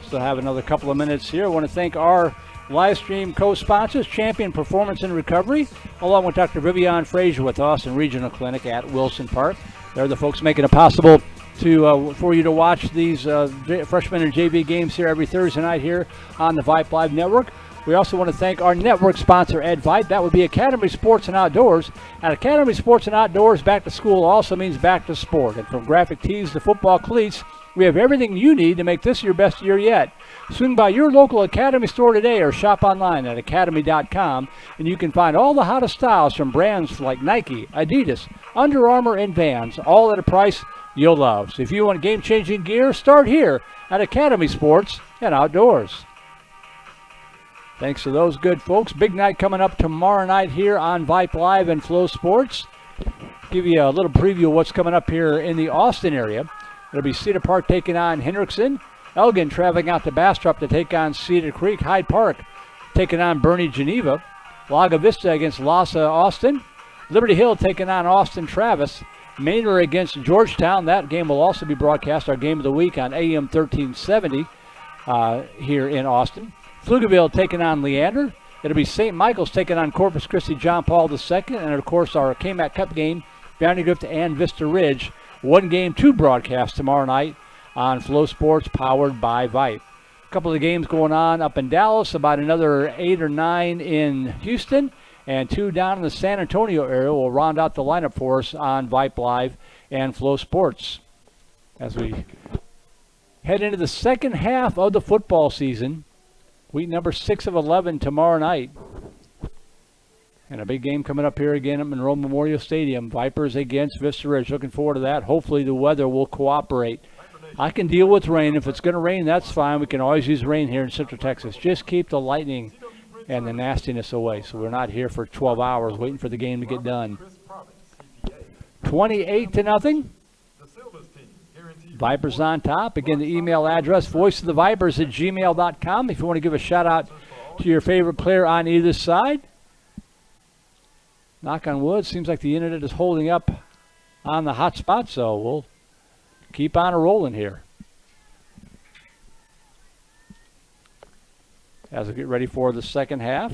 Still have another couple of minutes here. I want to thank our live stream co-sponsors, Champion Performance and Recovery, along with Dr. Vivian Frazier with Austin Regional Clinic at Wilson Park. They're the folks making it possible for you to watch these freshman and JV games here every Thursday night here on the Vype Live Network. We also want to thank our network sponsor, Ed Vype. That would be Academy Sports and Outdoors. At Academy Sports and Outdoors, back to school also means back to sport. And from graphic tees to football cleats, we have everything you need to make this your best year yet. Swing by your local Academy store today or shop online at academy.com, and you can find all the hottest styles from brands like Nike, Adidas, Under Armour, and Vans, all at a price you'll love. So if you want game-changing gear, start here at Academy Sports and Outdoors. Thanks to those good folks. Big night coming up tomorrow night here on Vype Live and Flow Sports. Give you a little preview of what's coming up here in the Austin area. It'll be Cedar Park taking on Hendrickson. Elgin traveling out to Bastrop to take on Cedar Creek. Hyde Park taking on Bernie Geneva. Laga Vista against Lhasa Austin. Liberty Hill taking on Austin Travis. Manor against Georgetown. That game will also be broadcast, our game of the week, on AM 1370 here in Austin. Pflugerville taking on Leander. It'll be St. Michael's taking on Corpus Christi John Paul II. And, of course, our KMAC Cup game, Vandergrift and Vista Ridge. One game, two broadcasts tomorrow night on Flow Sports, powered by Vype. A couple of games going on up in Dallas, about another 8 or 9 in Houston, and 2 down in the San Antonio area will round out the lineup for us on Vype Live and Flow Sports. As we head into the second half of the football season, week number 6 of 11 tomorrow night. And a big game coming up here again at Monroe Memorial Stadium. Vipers against Vista Ridge. Looking forward to that. Hopefully the weather will cooperate. I can deal with rain. If it's going to rain, that's fine. We can always use rain here in Central Texas. Just keep the lightning and the nastiness away, so we're not here for 12 hours waiting for the game to get done. 28-0. Vipers on top. Again, the email address, voiceofthevipers@gmail.com. If you want to give a shout-out to your favorite player on either side. Knock on wood. Seems like the internet is holding up on the hot spot, so we'll keep on rolling here as we get ready for the second half.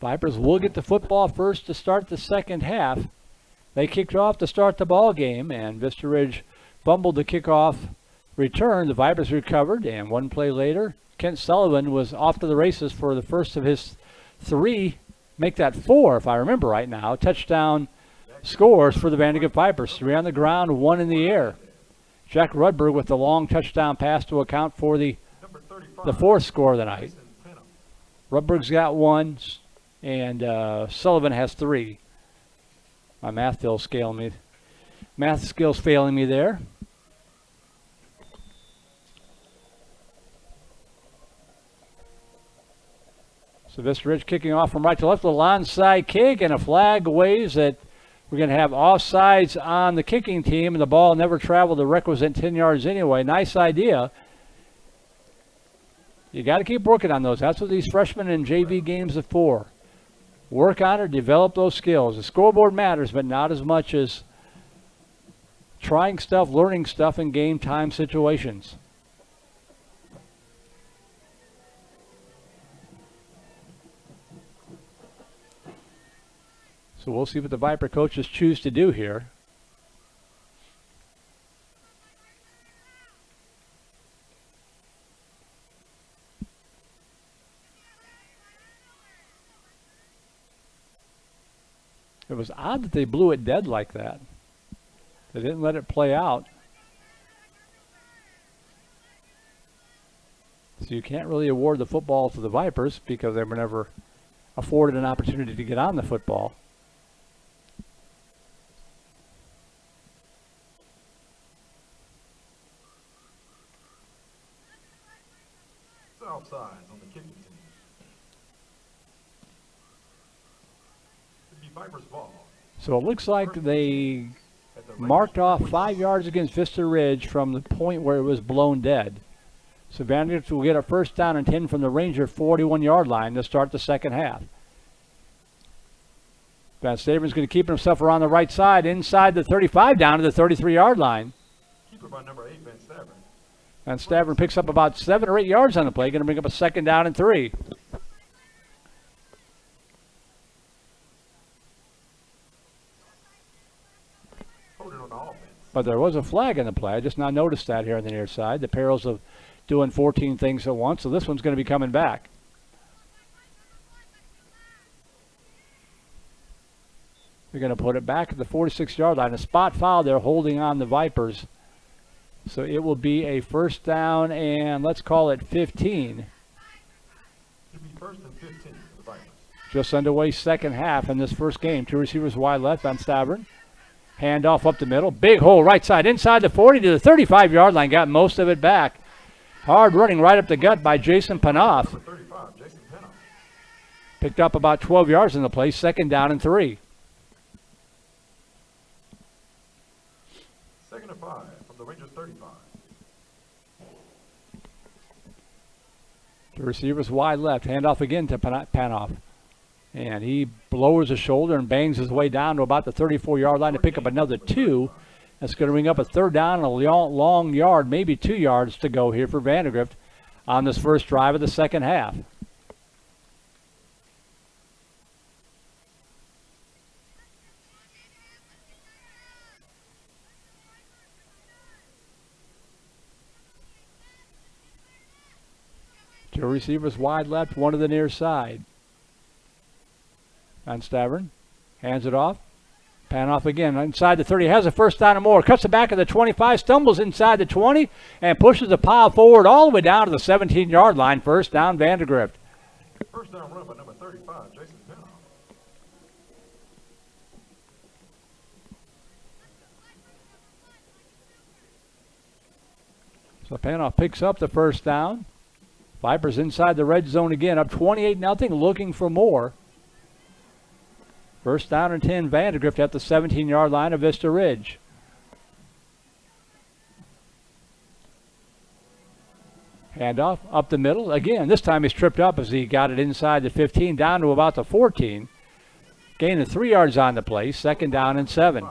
Vipers will get the football first to start the second half. They kicked off to start the ball game, and Vista Ridge fumbled the kickoff return. The Vipers recovered, and one play later, Kent Sullivan was off to the races for the first of his 3, make that 4 if I remember right now, touchdown scores for the Vandergrift Vipers. 3 on the ground, 1 in the air. Jack Rudberg with the long touchdown pass to account for the 4th score of the night. Rudberg's got 1. And Sullivan has 3. My math skills failing me there. So Vista Ridge kicking off from right to left, a little onside kick, and a flag waves that we're going to have offsides on the kicking team, and the ball never traveled the requisite 10 yards anyway. Nice idea. You got to keep working on those. That's what these freshmen and JV games are for. Work on it, develop those skills. The scoreboard matters, but not as much as trying stuff, learning stuff in game time situations. So we'll see what the Viper coaches choose to do here. It was odd that they blew it dead like that. They didn't let it play out. So you can't really award the football to the Vipers because they were never afforded an opportunity to get on the football. It's offsides on the kicking team. Vipers ball. So it looks like they marked off 5 yards against Vista Ridge from the point where it was blown dead. So Vandergrift will get a first down and 10 from the Ranger 41-yard line to start the second half. Van Staveren's going to keep himself around the right side, inside the 35, down to the 33-yard line. Keeper by number 8, Van Staveren. Van Staveren picks up about 7 or 8 yards on the play, going to bring up a second down and 3. But there was a flag in the play. I just now noticed that here on the near side. The perils of doing 14 things at once. So this one's going to be coming back. They're going to put it back at the 46-yard line. A spot foul. They're holding on the Vipers. So it will be a first down and let's call it 15. It'll be first and 15 for the Vipers. Just underway second half in this first game. 2 receivers wide left on Stavern. Hand off up the middle. Big hole right side inside the 40 to the 35-yard line. Got most of it back. Hard running right up the gut by Jason Panoff. Number 35, Jason Penna. Picked up about 12 yards in the play. 2nd down and 3. 2nd and 5 from the Rangers 35. The receiver's wide left. Hand off again to Panoff. And he lowers his shoulder and bangs his way down to about the 34-yard line to pick up another 2. That's going to bring up a 3rd down and a long yard, maybe 2 yards to go here for Vandegrift on this first drive of the second half. Two receivers wide left, one to the near side. Van Stavern hands it off. Panoff again inside the 30. Has a 1st down and more. Cuts it back at the 25. Stumbles inside the 20 and pushes the pile forward all the way down to the 17-yard line. 1st down, Vandegrift. 1st down run by number 35, Jason Penna. So Panoff picks up the 1st down. Vipers inside the red zone again, up 28-0, looking for more. 1st down and 10, Vandegrift at the 17-yard line of Vista Ridge. Handoff up the middle. Again, this time he's tripped up as he got it inside the 15, down to about the 14. Gaining 3 yards on the play, 2nd down and 7.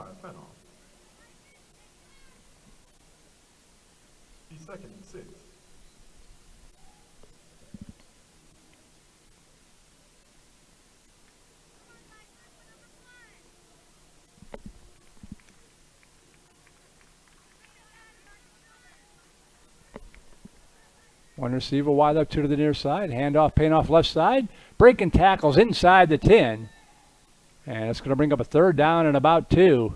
He's 2nd and 6. One receiver wide up, 2 to the near side. Handoff, Panoff left side. Breaking tackles inside the 10. And it's going to bring up a 3rd down and about 2.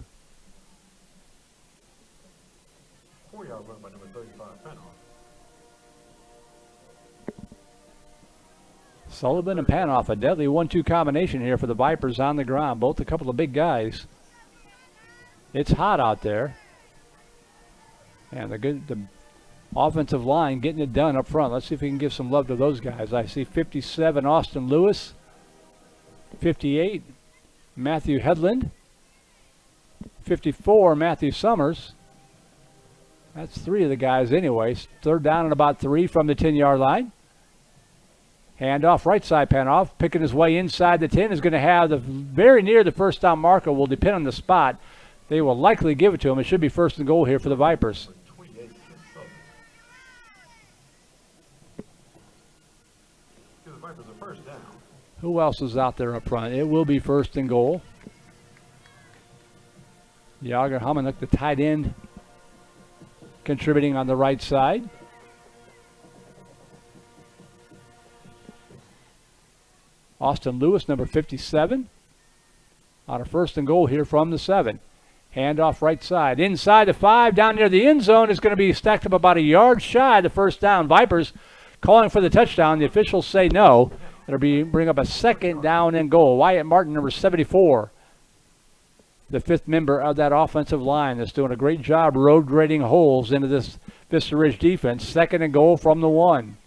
4-yard run by number 35, Penna. Sullivan and Panoff, a deadly 1-2 combination here for the Vipers on the ground. Both a couple of big guys. It's hot out there. And the offensive line getting it done up front. Let's see if we can give some love to those guys. I see 57, Austin Lewis. 58, Matthew Headland. 54, Matthew Summers. That's 3 of the guys anyways. 3rd down and about 3 from the 10-yard line. Handoff right side, Panoff. Picking his way inside the 10. Is going to have the very near the 1st down marker. Will depend on the spot. They will likely give it to him. It should be 1st and goal here for the Vipers. Who else is out there up front? It will be 1st and goal. Yager Hamanuk, the tight end, contributing on the right side. Austin Lewis, number 57, on a 1st and goal here from the 7. Handoff right side. Inside the 5, down near the end zone, is going to be stacked up about a yard shy of the 1st down. Vipers calling for the touchdown. The officials say no. It'll bring up a 2nd down and goal. Wyatt Martin, number 74, the 5th member of that offensive line that's doing a great job road grading holes into this Vista Ridge defense. 2nd and goal from the 1.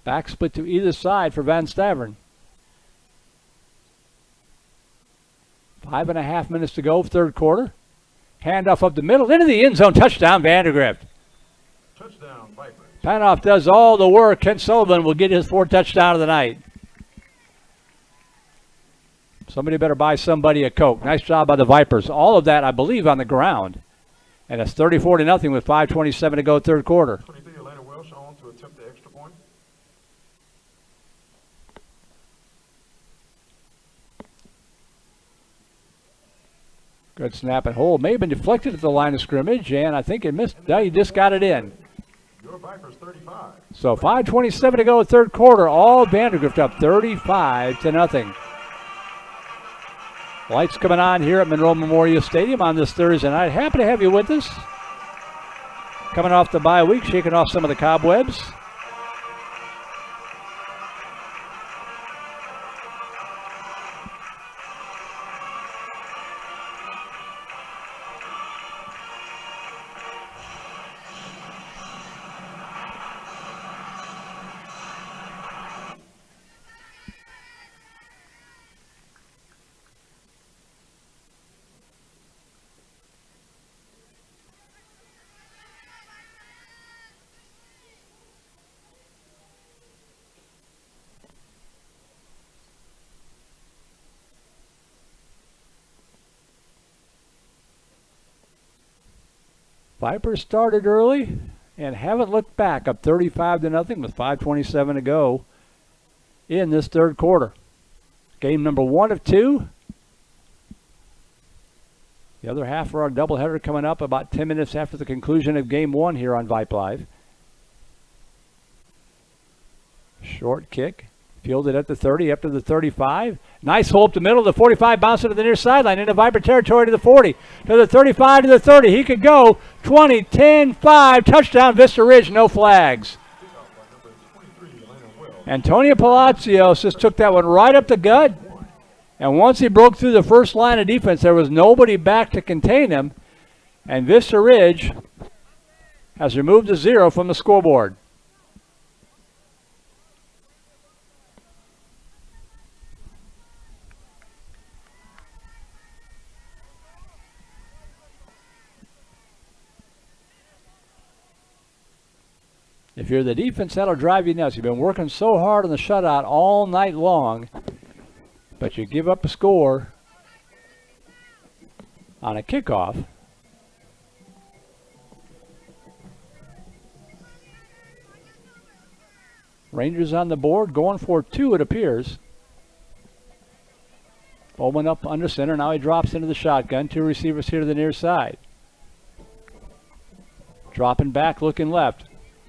Back split to either side for Van Stavern. 5.5 minutes to go, 3rd quarter. Handoff up the middle, into the end zone, touchdown, Vandegrift. Touchdown, Vipers. Panoff does all the work. Kent Sullivan will get his 4th touchdown of the night. Somebody better buy somebody a Coke. Nice job by the Vipers. All of that, I believe, on the ground. And it's 34-0 with 5:27 to go, 3rd quarter. 23, Atlanta Welsh on to attempt the extra point. Good snap and hold. May have been deflected at the line of scrimmage, and I think it missed. No, he just got it in. Your Vipers 35. So 5:27 to go, 3rd quarter. All Vandegrift up 35-0. Lights coming on here at Monroe Memorial Stadium on this Thursday night. Happy to have you with us. Coming off the bye week, shaking off some of the cobwebs. Vipers started early and haven't looked back, up 35-0 with 5:27 to go in this third quarter. Game number 1 of 2. The other half of our doubleheader coming up about 10 minutes after the conclusion of Game 1 here on Vype Live. Short kick, fielded at the 30, up to the 35. Nice hole up the middle. The 45 bounced to the near sideline into Viper territory to the 40, to the 35, to the 30. He could go 20, 10, 5. Touchdown, Vista Ridge, no flags. Antonio Palacios just took that one right up the gut. And once he broke through the first line of defense, there was nobody back to contain him. And Vista Ridge has removed a 0 from the scoreboard. If you're the defense, that'll drive you nuts. You've been working so hard on the shutout all night long, but you give up a score on a kickoff. Rangers on the board, going for 2, it appears. Bowman up under center. Now he drops into the shotgun. 2 receivers here to the near side. Dropping back, looking left.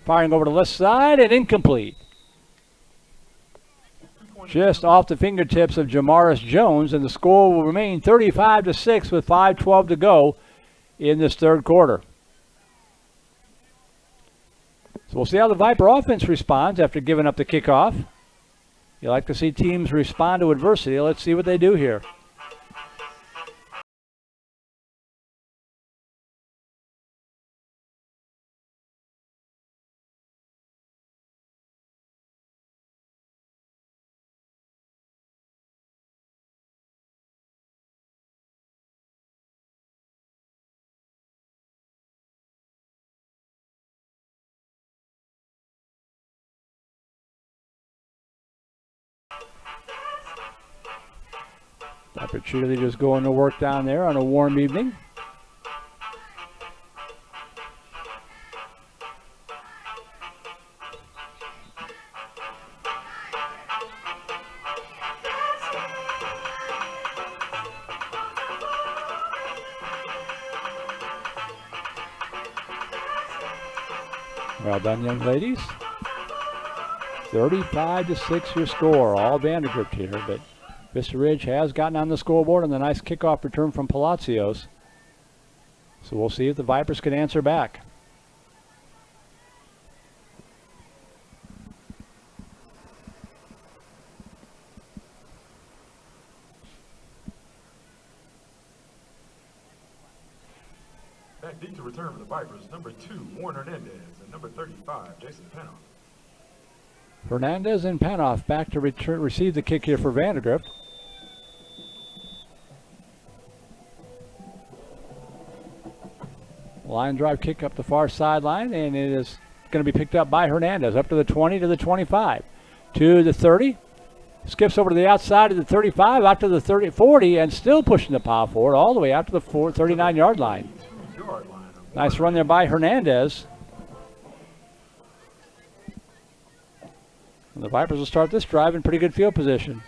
Firing over the left side and incomplete. Just off the fingertips of Jamaris Jones, and the score will remain 35-6 with 5:12 to go in this third quarter. So we'll see how the Viper offense responds after giving up the kickoff. You like to see teams respond to adversity. Let's see what they do here. Viper cheerleaders going to work down there on a warm evening. Well done, young ladies. 35-6 your score. All Vandergrift here, but Vista Ridge has gotten on the scoreboard on the nice kickoff return from Palacios. So we'll see if the Vipers can answer back. Back deep to return for the Vipers, number 2, Warren Hernandez, and number 35, Jason Panoff. Hernandez and Panoff back to receive the kick here for Vandegrift. Line drive kick up the far sideline, and it is going to be picked up by Hernandez up to the 20, to the 25, to the 30. Skips over to the outside of the 35, out to the 30, 40, and still pushing the power forward all the way out to the 39-yard line. Nice run there by Hernandez. And the Vipers will start this drive in pretty good field position.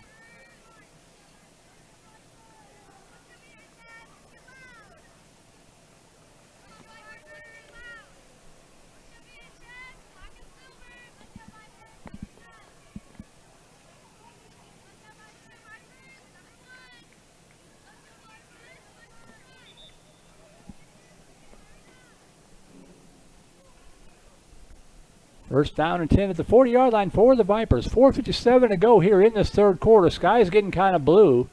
First down and 10 at the 40-yard line for the Vipers. 4:57 to go here in this third quarter. Sky is getting kind of blue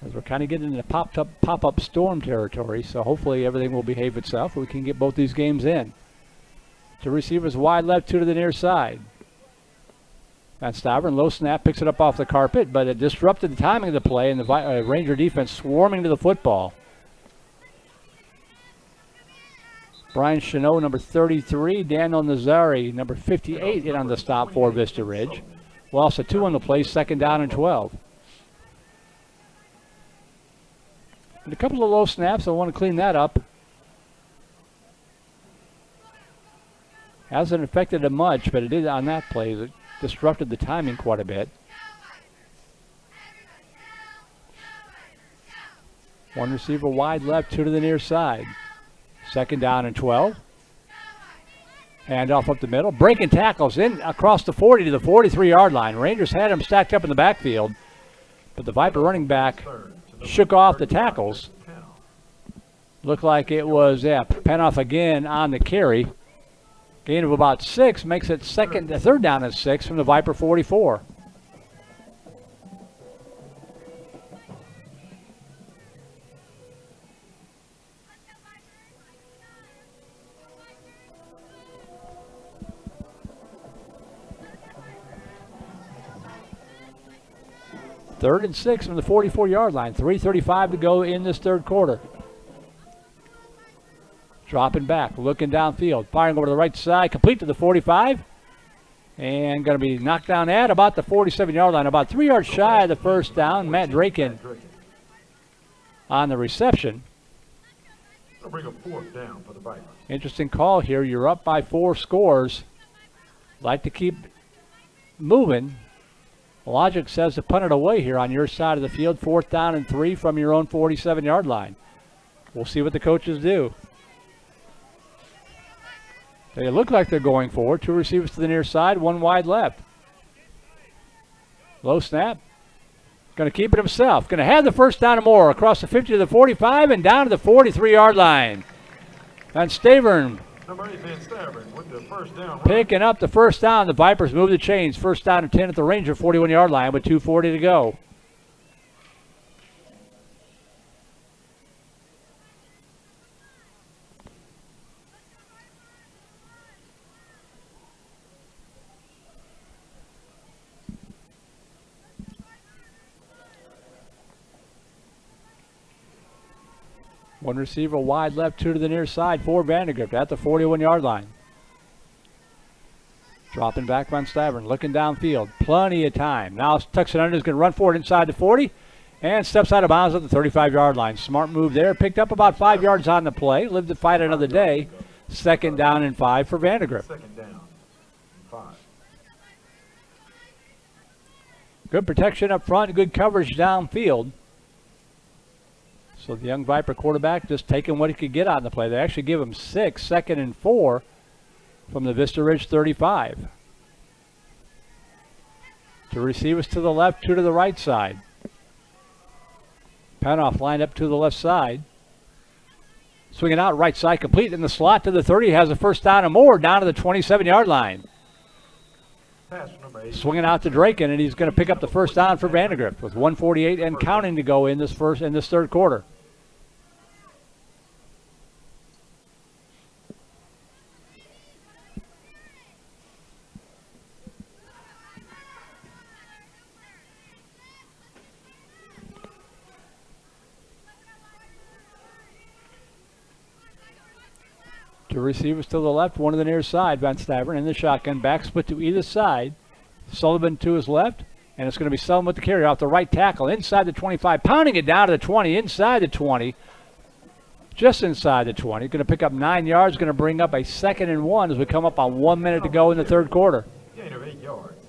as we're kind of getting into pop-up storm territory. So hopefully everything will behave itself. We can get both these games in. Two receivers wide left, 2 to the near side. Van Staveren, low snap, picks it up off the carpet, but it disrupted the timing of the play, and the Ranger defense swarming to the football. Brian Chenot, number 33. Daniel Nazari, number 58, in on the stop for Vista Ridge. Lost a 2 on the play, second down and 12. And a couple of low snaps, I want to clean that up. Hasn't affected him much, but it did on that play. It disrupted the timing quite a bit. One receiver wide left, 2 to the near side. 2nd down and 12. Handoff up the middle. Breaking tackles in across the 40 to the 43-yard line. Rangers had him stacked up in the backfield, but the Viper running back shook off the tackles. Looked like it was, Panoff again on the carry. Gain of about 6 makes it 3rd down and 6 from the Viper 44. Third and 6 from the 44-yard line. 3:35 to go in this third quarter. Dropping back, looking downfield, firing over to the right side, complete to the 45. And going to be knocked down at about the 47-yard line, about 3 yards shy of the first down. Matt Draken on the reception. They'll bring a 4th down for the Vipers. Interesting call here. You're up by 4 scores. Like to keep moving. Logic says to punt it away here on your side of the field. 4th down and 3 from your own 47-yard line. We'll see what the coaches do. They look like they're going forward. 2 receivers to the near side, 1 wide left. Low snap. Going to keep it himself. Going to have the first down and more across the 50 to the 45 and down to the 43-yard line. And Stavern Number 8, Van Stavern with the first down. picking up the first down. The Vipers move the chains. First down and 10 at the Ranger 41-yard line with 2:40 to go. One receiver wide left, 2 to the near side for Vandegrift at the 41-yard line. Dropping back Van Stavern, looking downfield. Plenty of time. Now tucks it under, is going to run forward inside the 40 and steps out of bounds at the 35-yard line. Smart move there. Picked up about 5 yards on the play. Lived to fight another day. 2nd down and 5 for Vandegrift. 2nd down and 5. Good protection up front, good coverage downfield. So the young Viper quarterback just taking what he could get on the play. They actually give him 6, 2nd and 4 from the Vista Ridge 35. 2 receivers to the left, 2 to the right side. Panoff lined up to the left side. Swinging out right side, complete in the slot to the 30. Has a first down and more down to the 27-yard line. Pass for number 8. Swinging out to Draken, and he's going to pick up the first down for Vandegrift with 1:48 and counting to go in this third quarter. Two receivers to the left, 1 to the near side. Van Stavern in the shotgun. Back split to either side. Sullivan to his left. And it's going to be Sullivan with the carry off the right tackle. Inside the 25. Pounding it down to the 20. Inside the 20. Just inside the 20. Going to pick up 9 yards. Going to bring up a 2nd and 1 as we come up on 1 minute to go in the third quarter. Gain of 8 yards.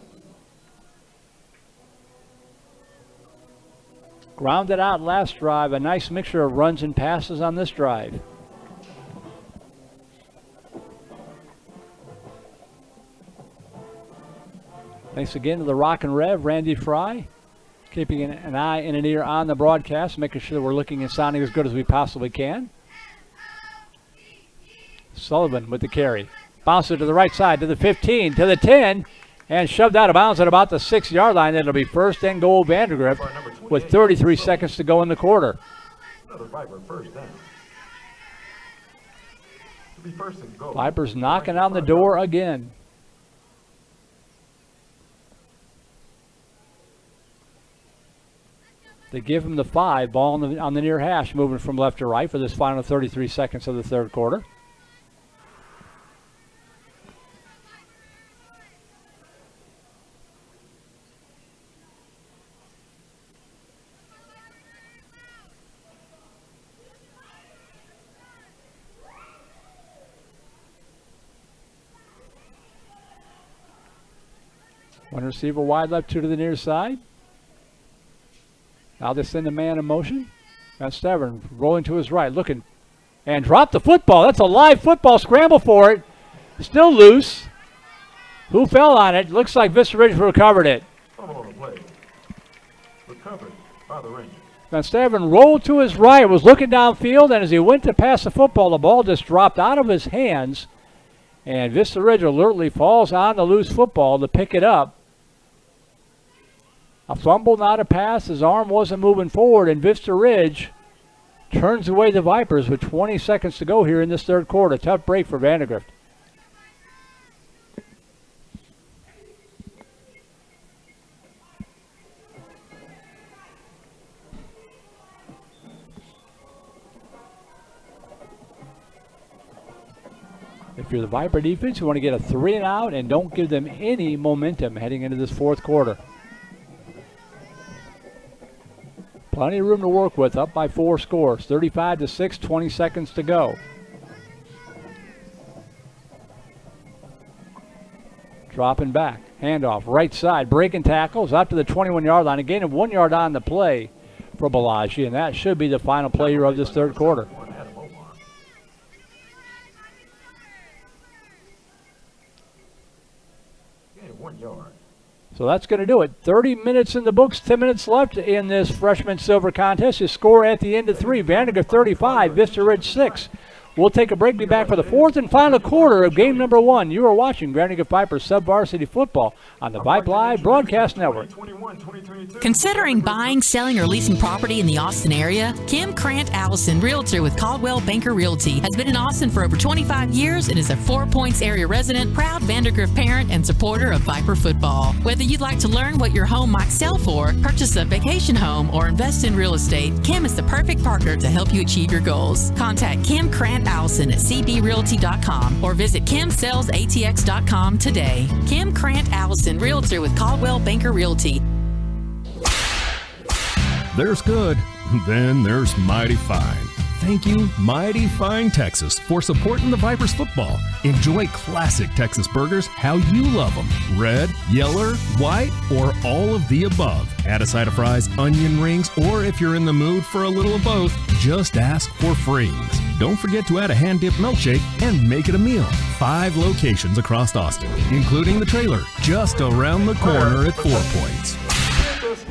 Grounded out last drive. A nice mixture of runs and passes on this drive. Thanks again to the Rock and Rev, Randy Fry, keeping an eye and an ear on the broadcast, making sure that we're looking and sounding as good as we possibly can. Sullivan with the carry. Bounces it to the right side, to the 15, to the 10, and shoved out of bounds at about the 6-yard line. It'll be 1st and goal Vandegrift with 33 seconds to go in the quarter. Another Viper first down. To be 1st and goal. Vipers knocking on the door again. They give him the 5, ball on the near hash, moving from left to right for this final 33 seconds of the third quarter. One receiver wide left, two to the near side. Now they send a man in motion. Van Stavern rolling to his right, looking, and dropped the football. That's a live football. Scramble for it. Still loose. Who fell on it? Looks like Vista Ridge recovered it. Fumble on the play. Recovered by the Rangers. Van Stavern rolled to his right, was looking downfield, and as he went to pass the football, the ball just dropped out of his hands, and Vista Ridge alertly falls on the loose football to pick it up. A fumble, not a pass. His arm wasn't moving forward, and Vista Ridge turns away the Vipers with 20 seconds to go here in this third quarter. Tough break for Vandegrift. If you're the Viper defense, you want to get a 3 and out and don't give them any momentum heading into this fourth quarter. Plenty of room to work with, up by 4 scores. 35-6, 20 seconds to go. Dropping back, handoff, right side, breaking tackles, out to the 21-yard line. A gain of 1 yard on the play for Balaji, and that should be the final play here of this third quarter. So that's going to do it. 30 minutes in the books, 10 minutes left in this freshman silver contest. His score at the end of 3, Vandegrift 35, Vista Ridge 6. We'll take a break, be back for the fourth and final quarter of game number 1. You are watching Vandegrift Vipers Sub-Varsity Football on the Vype Live Broadcast Network. Considering buying, selling, or leasing property in the Austin area? Kim Krant Allison, realtor with Caldwell Banker Realty, has been in Austin for over 25 years and is a 4 Points area resident, proud Vandegrift parent, and supporter of Viper football. Whether you'd like to learn what your home might sell for, purchase a vacation home, or invest in real estate, Kim is the perfect partner to help you achieve your goals. Contact Kim Krant Allison at cbrealty.com or visit kimsellsatx.com today. Kim Krant Allison, realtor with Caldwell Banker Realty. There's good, then there's mighty fine. Thank you, Mighty Fine Texas, for supporting the Vipers football. Enjoy classic Texas burgers how you love them. Red, yellow, white, or all of the above. Add a side of fries, onion rings, or if you're in the mood for a little of both, just ask for frings. Don't forget to add a hand-dipped milkshake and make it a meal. 5 locations across Austin, including the trailer just around the corner at 4 Points.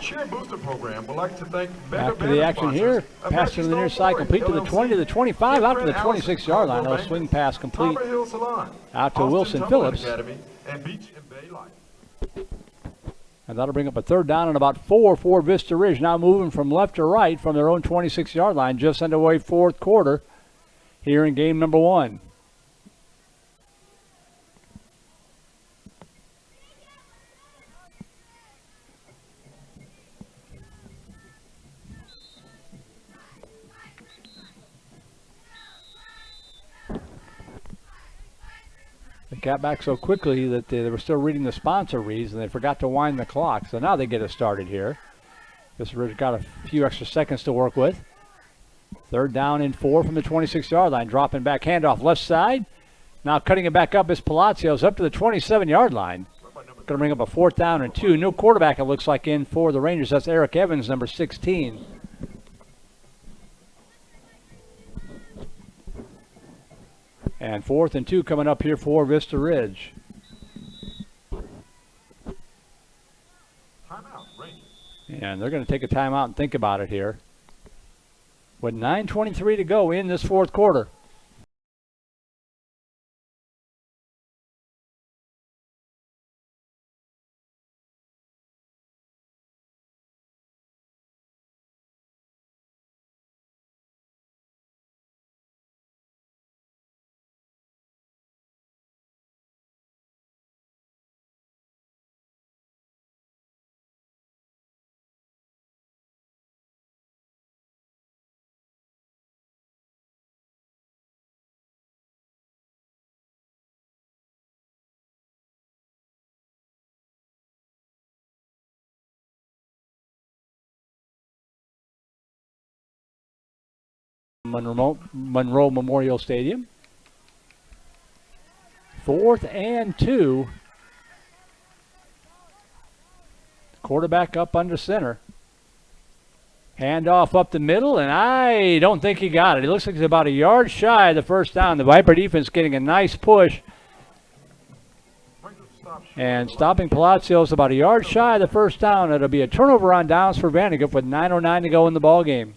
Cheer Booster Program would like to thank after the action here, pass to the near side, complete to the 20 to the 25, out to the 26-yard line. A swing pass complete out to Wilson Phillips. And that'll bring up a third down and about 4 for Vista Ridge. Now moving from left to right from their own 26-yard line, just underway fourth quarter here in game number 1. They got back so quickly that they were still reading the sponsor reads and they forgot to wind the clock. So now they get it started here. Vista Ridge got a few extra seconds to work with. Third down and 4 from the 26-yard line. Dropping back, handoff left side. Now cutting it back up is Palacios up to the 27-yard line. Going to bring up a 4th down and 2. No quarterback, it looks like, in for the Rangers. That's Eric Evans, number 16. And 4th and 2 coming up here for Vista Ridge. Timeout, Rangers. And they're going to take a timeout and think about it here. With 9:23 to go in this fourth quarter. Monroe Memorial Stadium. 4th and 2. Quarterback up under center. Handoff up the middle, and I don't think he got it. It looks like he's about a yard shy of the first down. The Viper defense getting a nice push. And stopping Palacios about a yard shy of the first down. It'll be a turnover on downs for Vandegrift with 9:09 to go in the ball game.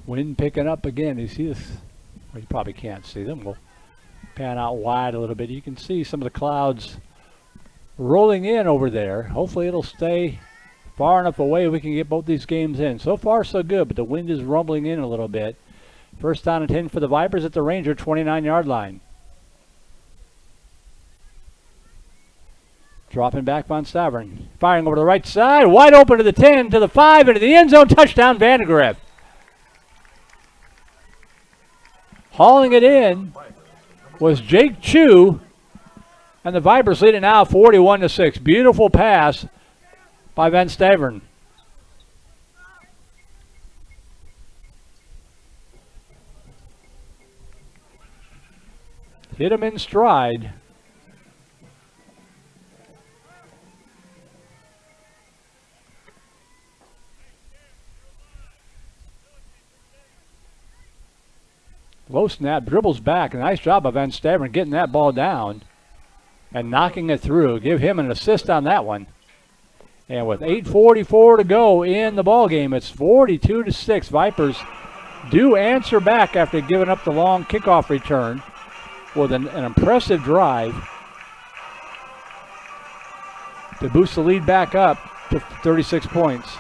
Wind picking up again. You see this? Well, you probably can't see them. We'll pan out wide a little bit. You can see some of the clouds rolling in over there. Hopefully it'll stay far enough away we can get both these games in. So far so good, but the wind is rumbling in a little bit. First down and 10 for the Vipers at the Ranger 29-yard line. Dropping back Von Stavern. Firing over to the right side. Wide open to the 10, to the 5, into the end zone. Touchdown Vandegrift. Hauling it in was Jake Chu, and the Vipers lead it now 41-6. Beautiful pass by Van Stavern. Hit him in stride. Low snap, dribbles back. A nice job by Van Stavern getting that ball down and knocking it through. Give him an assist on that one. And with 8:44 to go in the ball game, it's 42-6. Vipers do answer back after giving up the long kickoff return with an impressive drive to boost the lead back up to 36 points.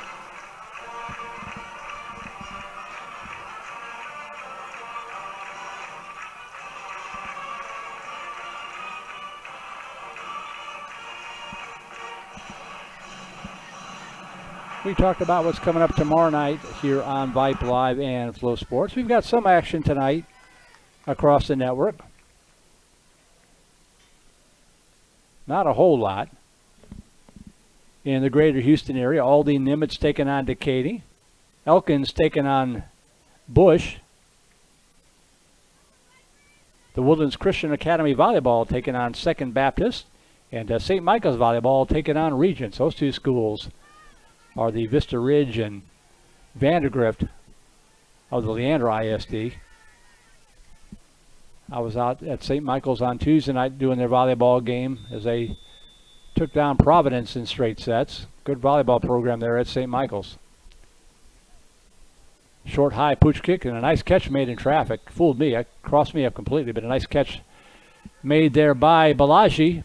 We talked about what's coming up tomorrow night here on Vype Live and Flow Sports. We've got some action tonight across the network. Not a whole lot. In the greater Houston area, Aldine Nimitz taking on Decatur. Elkins taking on Bush. The Woodlands Christian Academy Volleyball taking on Second Baptist. And St. Michael's Volleyball taking on Regents. Those two schools are the Vista Ridge and Vandegrift of the Leandra ISD. I was out at St. Michael's on Tuesday night doing their volleyball game as they took down Providence in straight sets. Good volleyball program there at St. Michael's. Short high pooch kick and a nice catch made in traffic. Fooled me, crossed me up completely, but a nice catch made there by Balaji.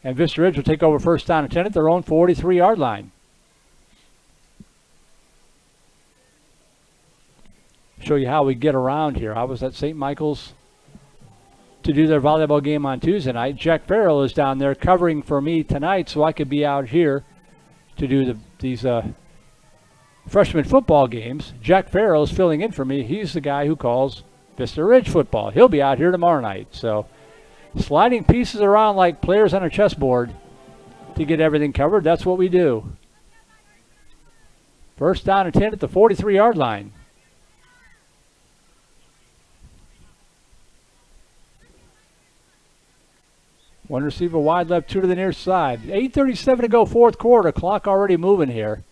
And Vista Ridge will take over first down and 10 at their own 43-yard line. Show you how we get around here. I was at St. Michael's to do their volleyball game on Tuesday night. Jack Farrell is down there covering for me tonight so I could be out here to do these freshman football games. Jack Farrell is filling in for me. He's the guy who calls Vista Ridge football. He'll be out here tomorrow night. So sliding pieces around like players on a chessboard to get everything covered. That's what we do. First down and 10 at the 43-yard line. One receiver wide left, two to the near side. 8:37 to go, fourth quarter. Clock already moving here.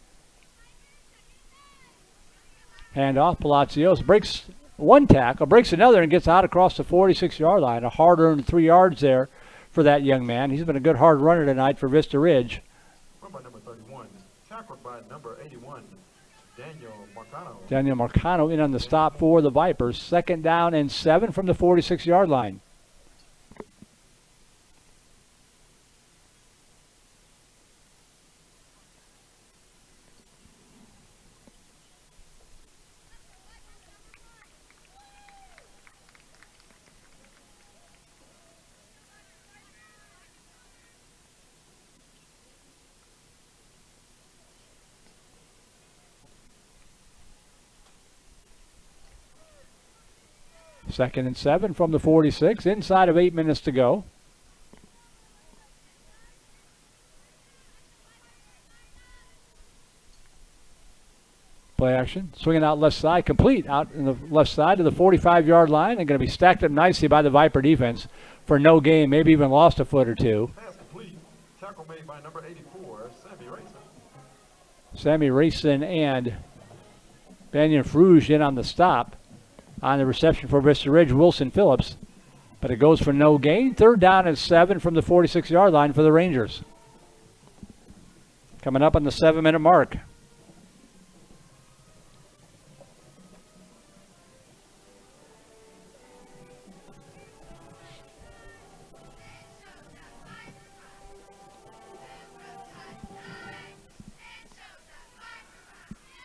Handoff, Palacios breaks one tackle, breaks another, and gets out across the 46-yard line. A hard-earned 3 yards there for that young man. He's been a good hard runner tonight for Vista Ridge. Run by number 31, tackled by number 81, Daniel Marcano. Daniel Marcano in on the stop for the Vipers. Second down and 7 from the 46-yard line. 2nd and 7 from the 46, inside of 8 minutes to go. Play action, swinging out left side, complete out in the left side to the 45-yard line, and going to be stacked up nicely by the Viper defense for no gain, maybe even lost a foot or two. Pass complete. Tackle made by number 84, Sammy Rayson. Sammy Rayson and Banyan Fruge in on the stop. On the reception for Vista Ridge, Wilson Phillips. But it goes for no gain. 3rd down and 7 from the 46-yard line for the Rangers. Coming up on the 7-minute mark.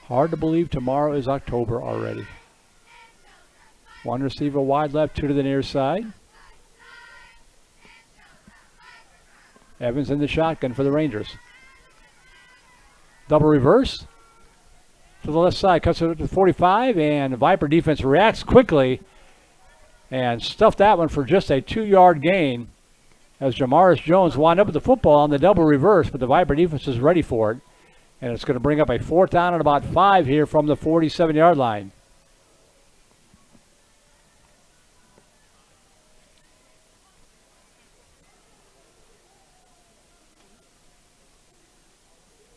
Hard to believe tomorrow is October already. One receiver wide left, 2 to the near side. Evans in the shotgun for the Rangers. Double reverse to the left side, cuts it up to 45, and the Viper defense reacts quickly and stuffed that one for just a 2-yard gain as Jamaris Jones wound up with the football on the double reverse, but the Viper defense is ready for it. And it's going to bring up a 4th down and about 5 here from the 47-yard line.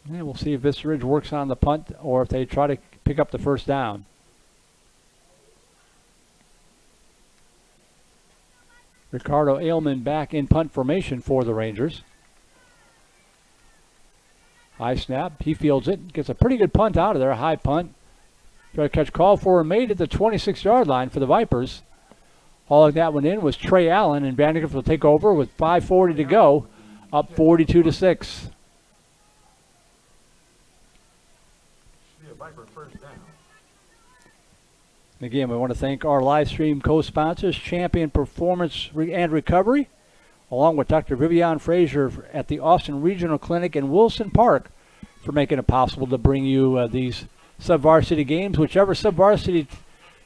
And we'll see if Vista Ridge works on the punt or if they try to pick up the 1st down. Ricardo Ailman back in punt formation for the Rangers. High snap, he fields it, gets a pretty good punt out of there, a high punt. Try to catch call for and made at the 26-yard line for the Vipers. Hauling that one in was Trey Allen, and VandeGrift will take over with 5:40 to go, up 42-6. Again, we want to thank our live stream co-sponsors, Champion Performance and Recovery, along with Dr. Vivian Frazier at the Austin Regional Clinic in Wilson Park, for making it possible to bring you these sub-varsity games. Whichever sub-varsity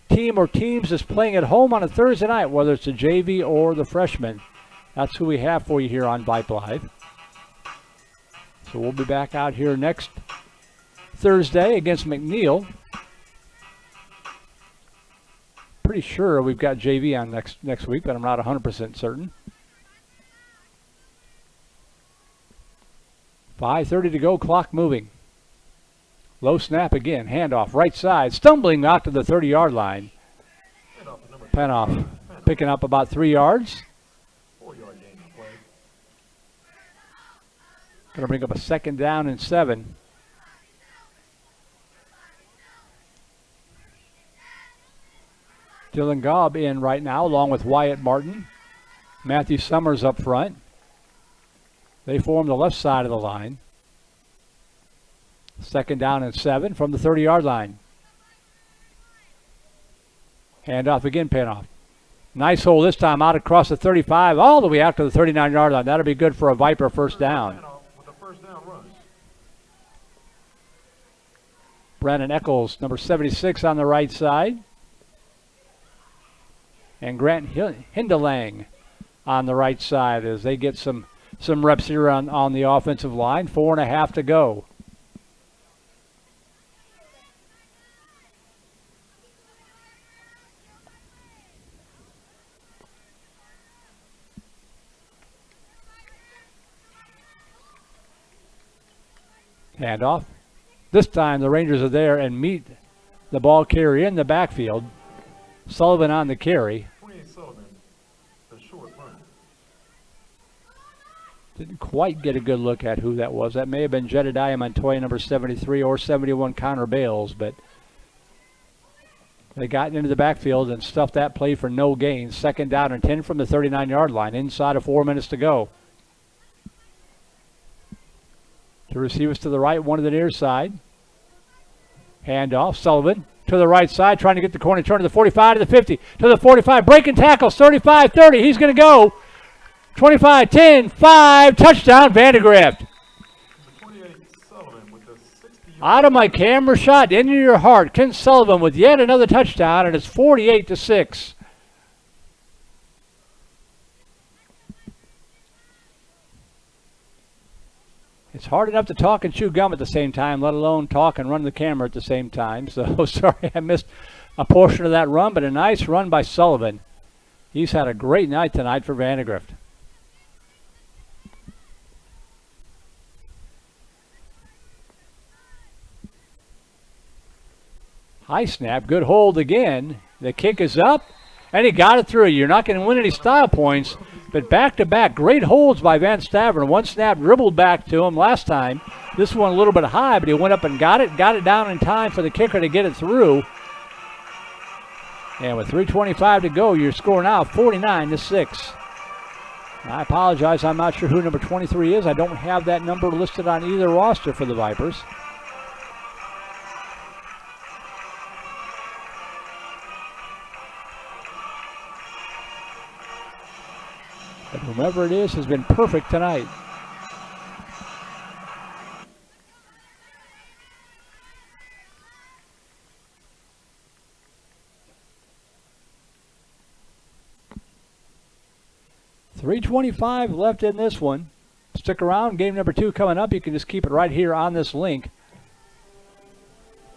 team or teams is playing at home on a Thursday night, whether it's the JV or the freshman, that's who we have for you here on Vype Live. So we'll be back out here next Thursday against McNeil. Pretty sure we've got JV on next week, but I'm not 100% certain. 5:30 to go, clock moving. Low snap again, handoff, right side, stumbling out to the 30-yard line. Penoff picking up about 3 yards. 4-yard gain of play. Going to bring up a 2nd down and 7. Dylan Gobb in right now, along with Wyatt Martin. Matthew Summers up front. They form the left side of the line. 2nd down and 7 from the 30-yard line. Handoff again, Panoff. Nice hole this time out across the 35, all the way out to the 39-yard line. That'll be good for a Viper 1st down. Brandon Eccles, number 76 on the right side. And Grant Hindelang on the right side as they get some reps here on the offensive line. 4.5 to go. Handoff. This time the Rangers are there and meet the ball carrier in the backfield. Sullivan on the carry. Didn't quite get a good look at who that was. That may have been Jedediah Montoya, number 73, or 71, Connor Bales, but they got into the backfield and stuffed that play for no gain. 2nd down and 10 from the 39-yard line, inside of 4 minutes to go. Two receivers to the right, one to the near side. Handoff, Sullivan to the right side, trying to get the corner turn to the 45, to the 50, to the 45, breaking tackles, 35, 30, he's going to go. 25, 10, 5, touchdown, VandeGrift. Out of my camera shot, into your heart, Ken Sullivan with yet another touchdown, and it's 48-6. It's hard enough to talk and chew gum at the same time, let alone talk and run the camera at the same time. So sorry I missed a portion of that run, but a nice run by Sullivan. He's had a great night tonight for Vandegrift. High snap, good hold again. The kick is up, and he got it through. You're not going to win any style points, but back-to-back great holds by Van Staveren. One snap dribbled back to him last time. This one a little bit high, but he went up and got it down in time for the kicker to get it through. And with 3:25 to go, your score now 49-6. I apologize, I'm not sure who number 23 is. I don't have that number listed on either roster for the Vipers. But whomever it is has been perfect tonight. .325 left in this one. Stick around. Game number 2 coming up. You can just keep it right here on this link.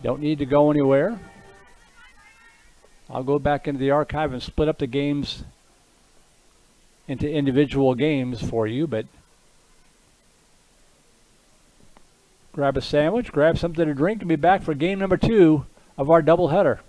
Don't need to go anywhere. I'll go back into the archive and split up the games into individual games for you, but grab a sandwich, grab something to drink, and be back for game number 2 of our doubleheader.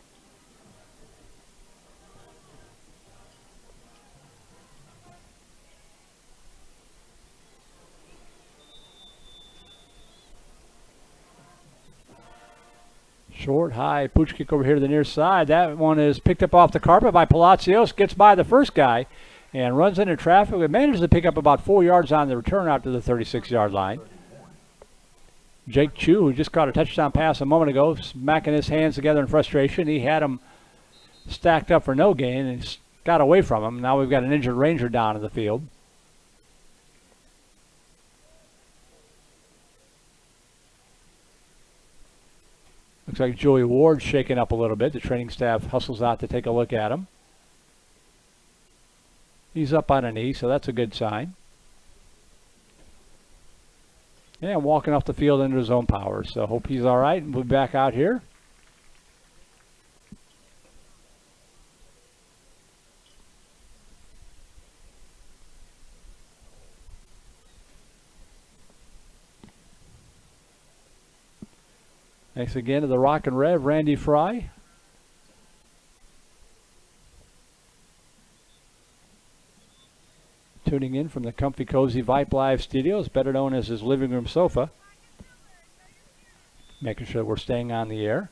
Short, high, pooch kick over here to the near side. That one is picked up off the carpet by Palacios, gets by the first guy, and runs into traffic. It manages to pick up about 4 yards on the return out to the 36-yard line. Jake Chu, who just caught a touchdown pass a moment ago, smacking his hands together in frustration. He had him stacked up for no gain and got away from him. Now we've got an injured Ranger down in the field. Looks like Joey Ward's shaken up a little bit. The training staff hustles out to take a look at him. He's up on a knee, so that's a good sign. Yeah, walking off the field into his own power, so hope he's all right. And we'll be back out here. Thanks again to the Rock and Rev, Randy Fry. Tuning in from the comfy, cozy Vype Live studios, better known as his living room sofa. Making sure we're staying on the air.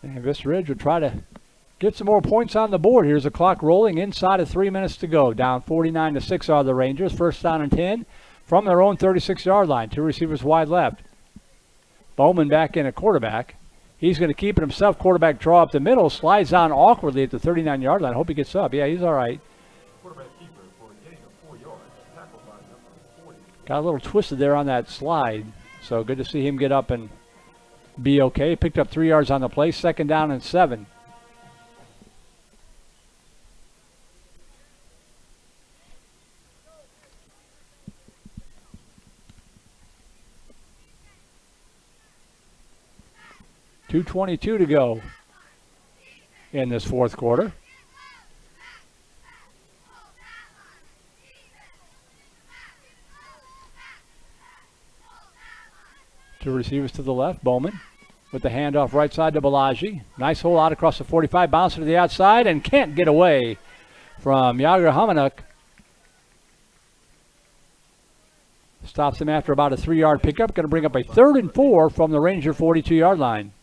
And Vista Ridge will try to get some more points on the board. Here's the clock rolling inside of 3 minutes to go. Down 49-6 are the Rangers. First down and 10 from their own 36-yard line. 2 receivers wide left. Bowman back in at quarterback. He's going to keep it himself. Quarterback draw up the middle. Slides on awkwardly at the 39-yard line. Hope he gets up. Yeah, he's all right. Got a little twisted there on that slide. So good to see him get up and be okay. Picked up 3 yards on the play. Second down and 7. .222 to go in this fourth quarter. Two receivers to the left. Bowman with the handoff right side to Balaji. Nice hole out across the 45. Bouncer to the outside and can't get away from Yager Hamanuk. Stops him after about a 3-yard pickup. Going to bring up a 3rd and 4 from the Ranger 42-yard line.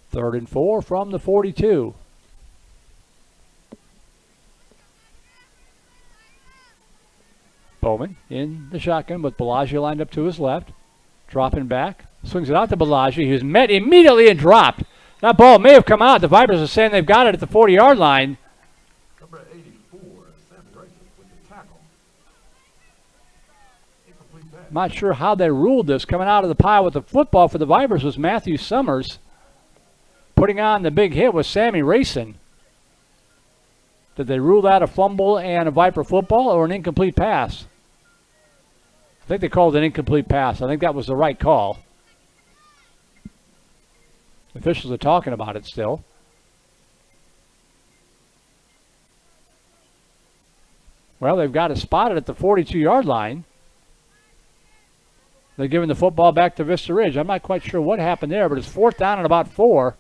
Third and 4 from the 42. Bowman in the shotgun with Bellagio lined up to his left. Dropping back. Swings it out to Bellagio. He was met immediately and dropped. That ball may have come out. The Vipers are saying they've got it at the 40-yard line. Number 84, Sammy Racing with the tackle. Incomplete pass. I'm not sure how they ruled this. Coming out of the pile with the football for the Vipers was Matthew Summers. Putting on the big hit was Sammy Racing. Did they rule that a fumble and a Viper football or an incomplete pass? I think they called it an incomplete pass. I think that was the right call. Officials are talking about it still. Well, they've got it spotted at the 42-yard line. They're giving the football back to Vista Ridge. I'm not quite sure what happened there, but it's 4th down and about 4.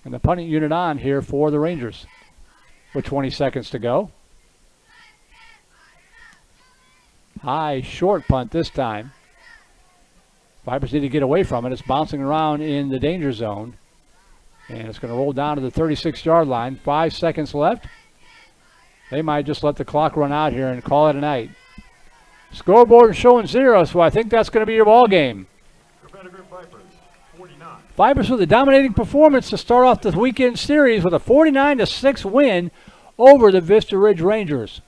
And the punting unit on here for the Rangers with 20 seconds to go. High, short punt this time. Vipers need to get away from it. It's bouncing around in the danger zone. And it's going to roll down to the 36-yard line. 5 seconds left. They might just let the clock run out here and call it a night. Scoreboard showing 0, so I think that's going to be your ball game. Vipers with a dominating performance to start off the weekend series with a 49-6 win over the Vista Ridge Rangers.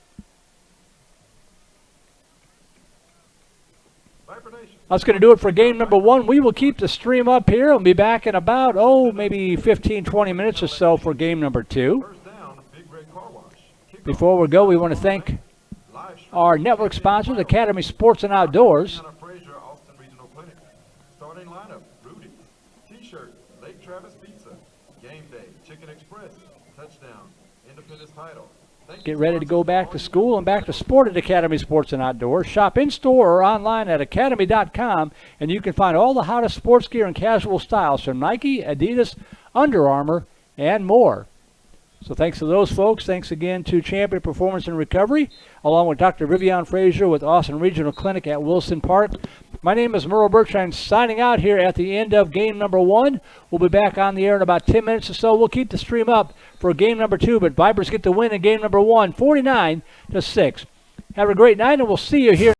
That's going to do it for game number 1. We will keep the stream up here and be back in about, maybe 15, 20 minutes or so for game number 2. Before we go, we want to thank our network sponsors, Academy Sports and Outdoors. Starting lineup, Rudy. T-shirt, Lake Travis Pizza. Game Day, Chicken Express. Touchdown, Independence Title. Get ready to go back to school and back to sport at Academy Sports and Outdoors. Shop in-store or online at academy.com, and you can find all the hottest sports gear and casual styles from Nike, Adidas, Under Armour, and more. So thanks to those folks. Thanks again to Champion Performance and Recovery, along with Dr. Vivian Frazier with Austin Regional Clinic at Wilson Park. My name is Merle Bertrand, signing out here at the end of game number 1. We'll be back on the air in about 10 minutes or so. We'll keep the stream up for game number 2, but Vipers get the win in game number 1, 49-6. Have a great night, and we'll see you here.